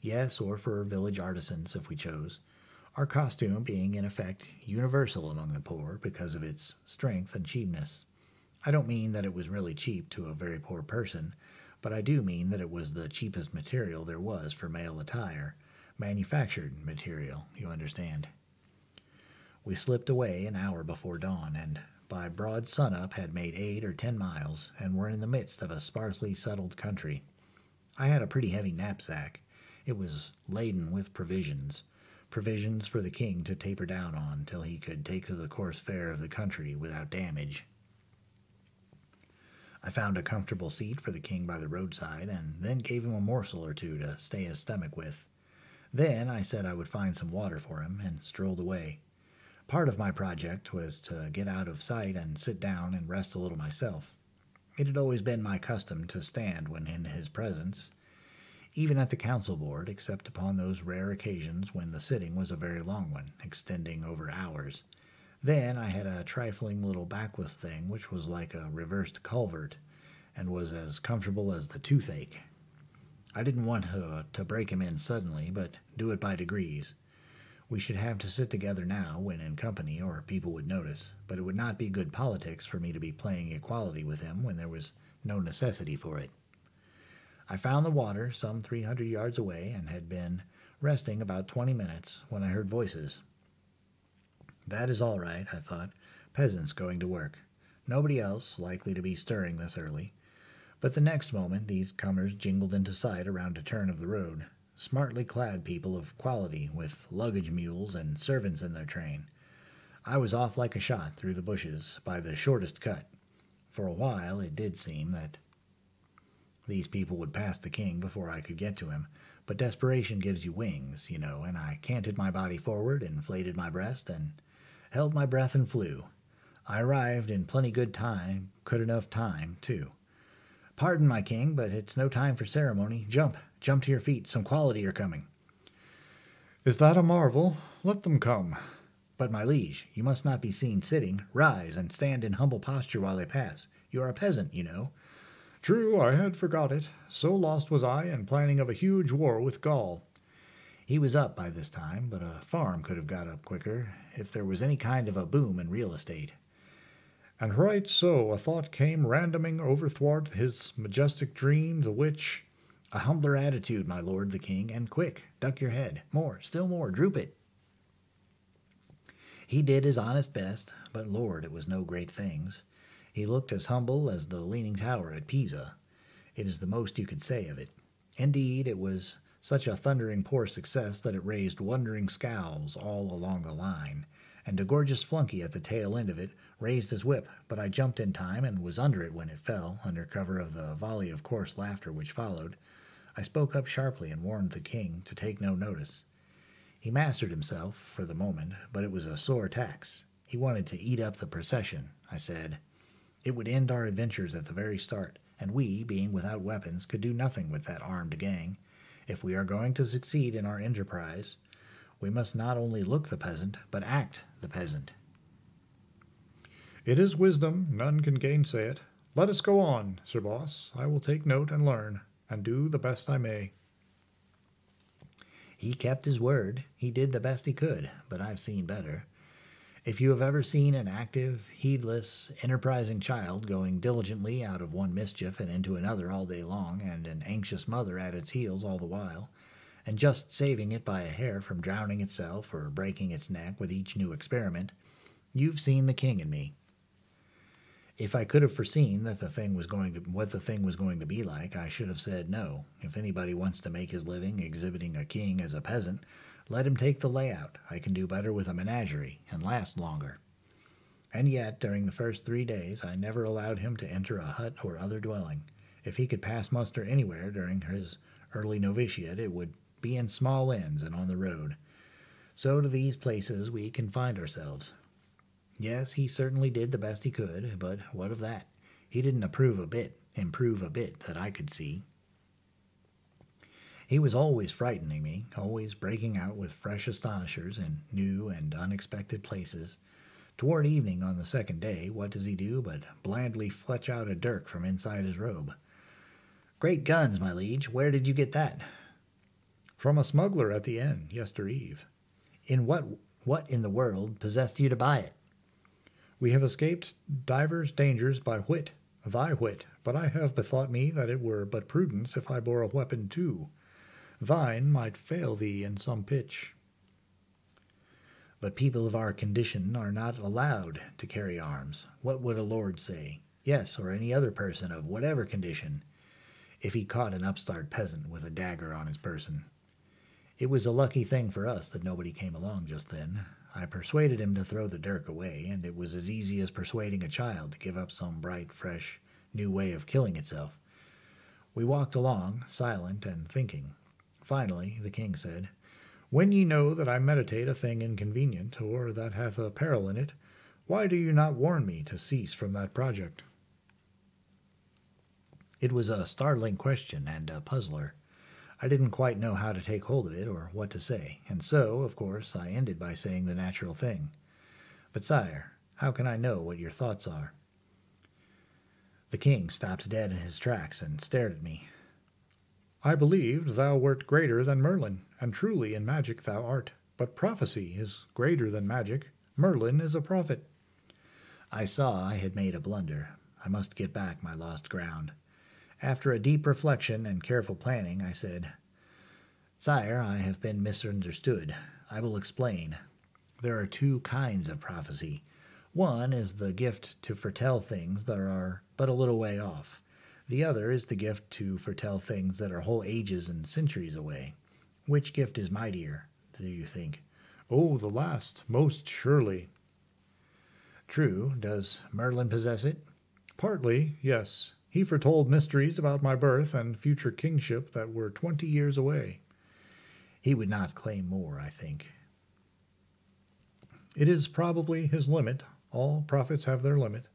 yes, or for village artisans if we chose, our costume being in effect universal among the poor because of its strength and cheapness. I don't mean that it was really cheap to a very poor person, but I do mean that it was the cheapest material there was for male attire, manufactured material, you understand. We slipped away an hour before dawn, and by broad sunup had made 8 or 10 miles, and were in the midst of a sparsely settled country. I had a pretty heavy knapsack. It was laden with provisions for the king to taper down on till he could take to the coarse fare of the country without damage. I found a comfortable seat for the king by the roadside, and then gave him a morsel or two to stay his stomach with. Then I said I would find some water for him, and strolled away. Part of my project was to get out of sight and sit down and rest a little myself. It had always been my custom to stand when in his presence, even at the council board, except upon those rare occasions when the sitting was a very long one, extending over hours. Then I had a trifling little backless thing which was like a reversed culvert, and was as comfortable as the toothache. I didn't want to break him in suddenly, but do it by degrees. We should have to sit together now when in company, or people would notice, but it would not be good politics for me to be playing equality with him when there was no necessity for it. I found the water some 300 yards away, and had been resting about 20 minutes when I heard voices. That is all right, I thought. Peasants going to work. Nobody else likely to be stirring this early. But the next moment these comers jingled into sight around a turn of the road. Smartly clad people of quality, with luggage mules and servants in their train. I was off like a shot through the bushes by the shortest cut. For a while it did seem that these people would pass the king before I could get to him, but desperation gives you wings, you know, and I canted my body forward, inflated my breast, and held my breath and flew. I arrived in plenty good enough time, too. Pardon, my king, but it's no time for ceremony. Jump to your feet, some quality are coming. Is that a marvel? Let them come. But, my liege, you must not be seen sitting. Rise, and stand in humble posture while they pass. You are a peasant, you know. True, I had forgot it. So lost was I in planning of a huge war with Gaul. He was up by this time, but a farm could have got up quicker, if there was any kind of a boom in real estate. And right so a thought came randoming overthwart his majestic dream, the which... A humbler attitude, my lord the king, and quick, duck your head. More, still more, droop it. He did his honest best, but Lord, it was no great things. He looked as humble as the Leaning Tower at Pisa. It is the most you could say of it. Indeed, it was such a thundering poor success that it raised wondering scowls all along the line, and a gorgeous flunky at the tail end of it raised his whip, but I jumped in time and was under it when it fell, under cover of the volley of coarse laughter which followed. I spoke up sharply and warned the king to take no notice. He mastered himself for the moment, but it was a sore tax. He wanted to eat up the procession, I said. It would end our adventures at the very start, and we, being without weapons, could do nothing with that armed gang. If we are going to succeed in our enterprise, we must not only look the peasant, but act the peasant. It is wisdom, none can gainsay it. Let us go on, Sir Boss. I will take note and learn, and do the best I may. He kept his word. He did the best he could, but I've seen better. If you have ever seen an active, heedless, enterprising child going diligently out of one mischief and into another all day long, and an anxious mother at its heels all the while, and just saving it by a hair from drowning itself or breaking its neck with each new experiment, you've seen the king in me. If I could have foreseen that what the thing was going to be like, I should have said no. If anybody wants to make his living exhibiting a king as a peasant, let him take the layout. I can do better with a menagerie and last longer. And yet, during the first 3 days, I never allowed him to enter a hut or other dwelling. If he could pass muster anywhere during his early novitiate, it would be in small inns and on the road. So to these places we confined ourselves. Yes, he certainly did the best he could, but what of that? He didn't improve a bit that I could see. He was always frightening me, always breaking out with fresh astonishers in new and unexpected places. Toward evening on the second day, what does he do but blandly fletch out a dirk from inside his robe? "Great guns, my liege, where did you get that?" "From a smuggler at the inn, yestereve." "In what in the world possessed you to buy it?" "We have escaped divers dangers by thy wit, but I have bethought me that it were but prudence if I bore a weapon too. Thine might fail thee in some pitch." "But people of our condition are not allowed to carry arms. What would a lord say? Yes, or any other person of whatever condition, if he caught an upstart peasant with a dagger on his person? It was a lucky thing for us that nobody came along just then. I persuaded him to throw the dirk away, and it was as easy as persuading a child to give up some bright, fresh, new way of killing itself. We walked along, silent and thinking. Finally, the king said, "When ye know that I meditate a thing inconvenient, or that hath a peril in it, why do you not warn me to cease from that project?" It was a startling question and a puzzler. I didn't quite know how to take hold of it or what to say, and so, of course, I ended by saying the natural thing. "But, sire, how can I know what your thoughts are?" The king stopped dead in his tracks and stared at me. "I believed thou wert greater than Merlin, and truly in magic thou art. But prophecy is greater than magic. Merlin is a prophet." I saw I had made a blunder. I must get back my lost ground. After a deep reflection and careful planning, I said, "Sire, I have been misunderstood. I will explain. There are 2 kinds of prophecy. One is the gift to foretell things that are but a little way off. The other is the gift to foretell things that are whole ages and centuries away. Which gift is mightier, do you think?" "Oh, the last, most surely." "True. Does Merlin possess it?" "Partly, yes. He foretold mysteries about my birth and future kingship that were 20 years away." "He would not claim more, I think." "It is probably his limit. All prophets have their limit.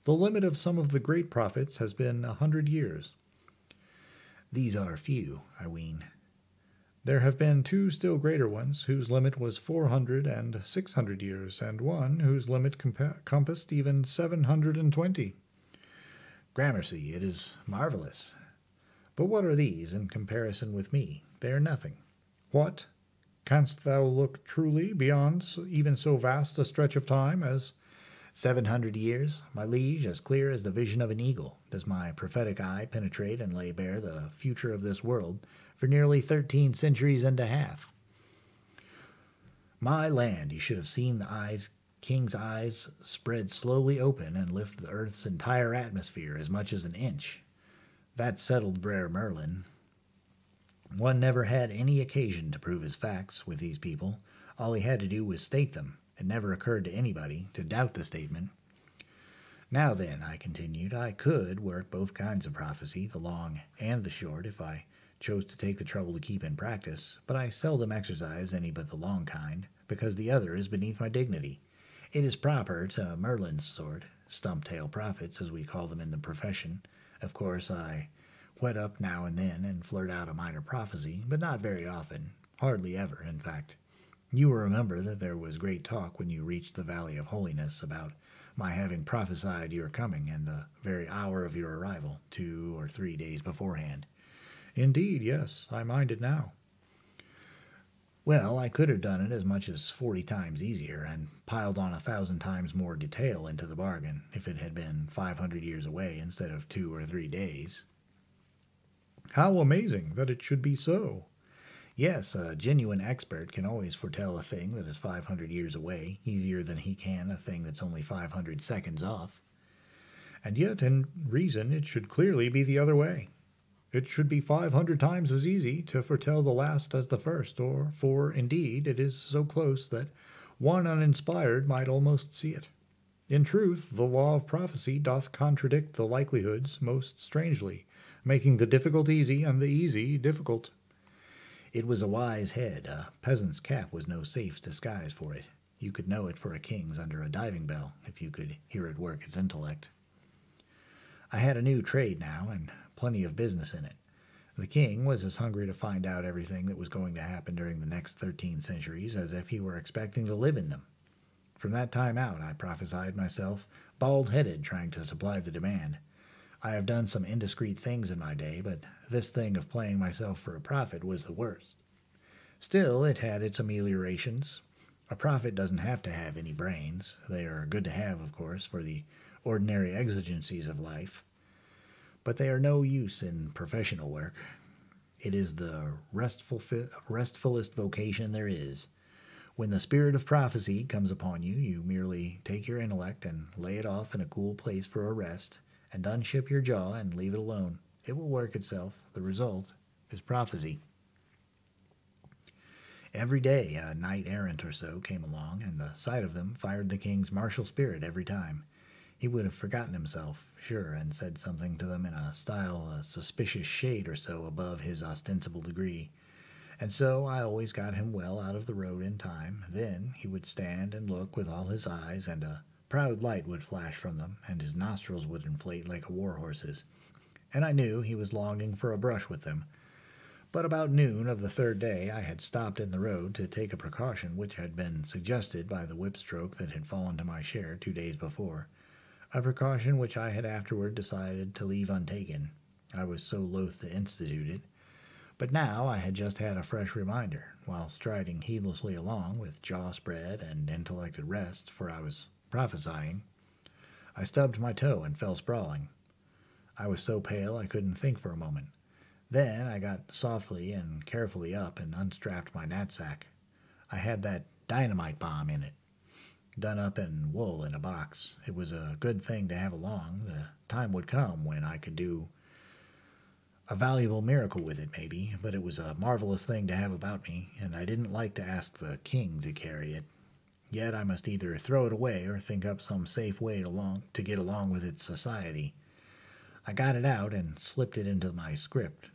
The limit of some of the great prophets has been 100 years. "These are few, I ween." "There have been 2 still greater ones, whose limit was 400 and 600 years, and one whose limit compassed even 720. "Gramercy, it is marvelous. But what are these in comparison with me? They are nothing." "What? Canst thou look truly beyond even so vast a stretch of time as 700 years, my liege, as clear as the vision of an eagle, does my prophetic eye penetrate and lay bare the future of this world for nearly 13 centuries and a half. My land, you should have seen the king's eyes spread slowly open and lift the earth's entire atmosphere as much as an inch. That settled Brer Merlin. One never had any occasion to prove his facts with these people. All he had to do was state them. It never occurred to anybody to doubt the statement. Now then, I continued, I could work both kinds of prophecy, the long and the short, if I chose to take the trouble to keep in practice, but I seldom exercise any but the long kind, because the other is beneath my dignity. It is proper to Merlin's sort, stump-tail prophets, as we call them in the profession, Of course, I whet up now and then and flirt out a minor prophecy, but not very often, hardly ever, in fact. You will remember that there was great talk when you reached the Valley of Holiness about my having prophesied your coming and the very hour of your arrival, 2 or 3 days beforehand. Indeed, yes, I mind it now. Well, I could have done it as much as 40 times easier and piled on 1,000 times more detail into the bargain if it had been 500 years away instead of 2 or 3 days. How amazing that it should be so. Yes, a genuine expert can always foretell a thing that is 500 years away easier than he can a thing that's only 500 seconds off. And yet, in reason, it should clearly be the other way. It should be 500 times as easy to foretell the last as the first, for indeed it is so close that one uninspired might almost see it. In truth, the law of prophecy doth contradict the likelihoods most strangely, making the difficult easy and the easy difficult. It was a wise head. A peasant's cap was no safe disguise for it. You could know it for a king's under a diving bell if you could hear it work its intellect. I had a new trade now, and plenty of business in it. The king was as hungry to find out everything that was going to happen during the next 13 centuries as if he were expecting to live in them. From that time out, I prophesied myself bald-headed trying to supply the demand. I have done some indiscreet things in my day, but this thing of playing myself for a prophet was the worst. Still, it had its ameliorations. A prophet doesn't have to have any brains. They are good to have, of course, for the ordinary exigencies of life, but they are no use in professional work. It is the restfulest vocation there is. When the spirit of prophecy comes upon you, you merely take your intellect and lay it off in a cool place for a rest, and unship your jaw and leave it alone. It will work itself. The result is prophecy. Every day a knight-errant or so came along, and the sight of them fired the king's martial spirit every time. He would have forgotten himself, sure, and said something to them in a style a suspicious shade or so above his ostensible degree. And so I always got him well out of the road in time. Then he would stand and look with all his eyes, and a proud light would flash from them, and his nostrils would inflate like a war-horse's. And I knew he was longing for a brush with them. But about noon of the third day I had stopped in the road to take a precaution which had been suggested by the whip-stroke that had fallen to my share 2 days before. A precaution which I had afterward decided to leave untaken. I was so loath to institute it. But now I had just had a fresh reminder, while striding heedlessly along with jaw spread and intellect at rest, for I was prophesying. I stubbed my toe and fell sprawling. I was so pale I couldn't think for a moment. Then I got softly and carefully up and unstrapped my knapsack. I had that dynamite bomb in it, done up in wool in a box. It was a good thing to have along. The time would come when I could do a valuable miracle with it, maybe, but it was a marvelous thing to have about me, and I didn't like to ask the king to carry it. Yet I must either throw it away or think up some safe way to get along with its society. I got it out and slipped it into my script.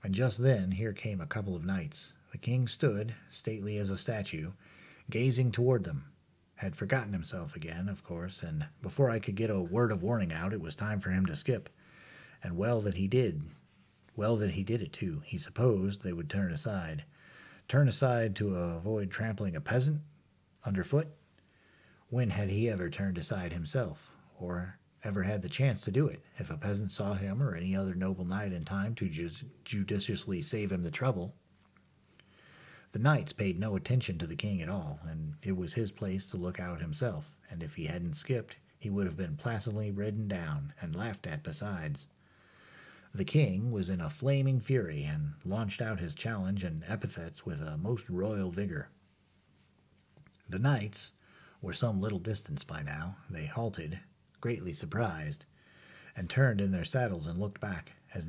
And just then here came a couple of knights. The king stood, stately as a statue, gazing toward them. Had forgotten himself again, of course, and before I could get a word of warning out, it was time for him to skip. And well that he did. Well that he did it, too. He supposed they would turn aside. Turn aside to avoid trampling a peasant underfoot? When had he ever turned aside himself, or ever had the chance to do it, if a peasant saw him or any other noble knight in time to judiciously save him the trouble? The knights paid no attention to the king at all, and it was his place to look out himself, and if he hadn't skipped, he would have been placidly ridden down, and laughed at besides. The king was in a flaming fury, and launched out his challenge and epithets with a most royal vigor. The knights were some little distance by now. They halted, greatly surprised, and turned in their saddles and looked back, as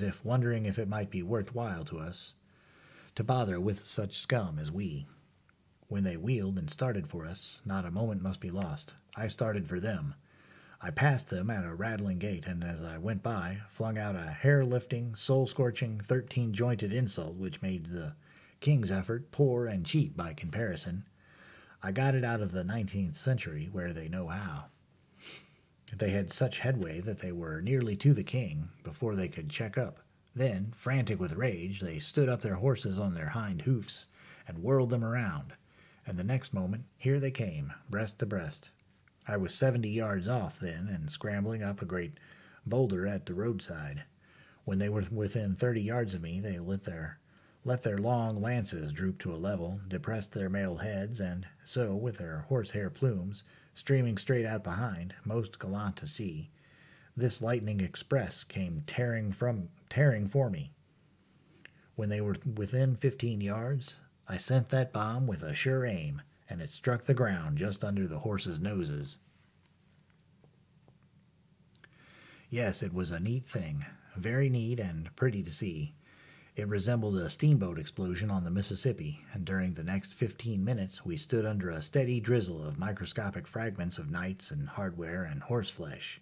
if wondering if it might be worth while to us to bother with such scum as we. When they wheeled and started for us, not a moment must be lost. I started for them. I passed them at a rattling gait, and as I went by, flung out a hair-lifting, soul-scorching, 13-jointed insult which made the king's effort poor and cheap by comparison. I got it out of the 19th century, where they know how. They had such headway that they were nearly to the king before they could check up. Then, frantic with rage, they stood up their horses on their hind hoofs and whirled them around, and the next moment here they came, breast to breast. I was 70 yards off then, and scrambling up a great boulder at the roadside. When they were within 30 yards of me, they let their long lances droop to a level, depressed their mailed heads, and so, with their horsehair plumes streaming straight out behind, most gallant to see, this lightning express came tearing for me. When they were within 15 yards, I sent that bomb with a sure aim, and it struck the ground just under the horses' noses. Yes, it was a neat thing, very neat and pretty to see. It resembled a steamboat explosion on the Mississippi, and during the next 15 minutes we stood under a steady drizzle of microscopic fragments of knights and hardware and horseflesh.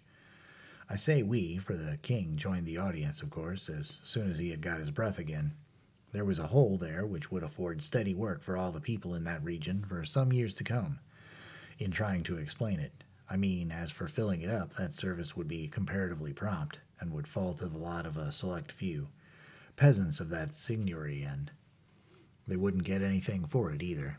I say we, for the king joined the audience, of course, as soon as he had got his breath again. There was a hole there which would afford steady work for all the people in that region for some years to come, in trying to explain it. I mean, as for filling it up, that service would be comparatively prompt, and would fall to the lot of a select few. Peasants of that seigneury, and they wouldn't get anything for it either.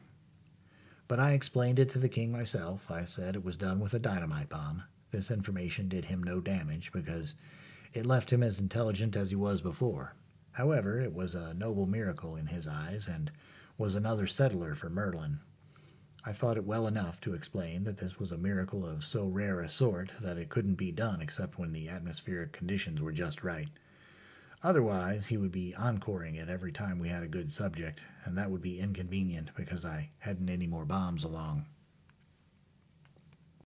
But I explained it to the king myself. I said it was done with a dynamite bomb. This information did him no damage, because it left him as intelligent as he was before. However, it was a noble miracle in his eyes, and was another settler for Merlin. I thought it well enough to explain that this was a miracle of so rare a sort that it couldn't be done except when the atmospheric conditions were just right. Otherwise, he would be encoring it every time we had a good subject, and that would be inconvenient because I hadn't any more bombs along.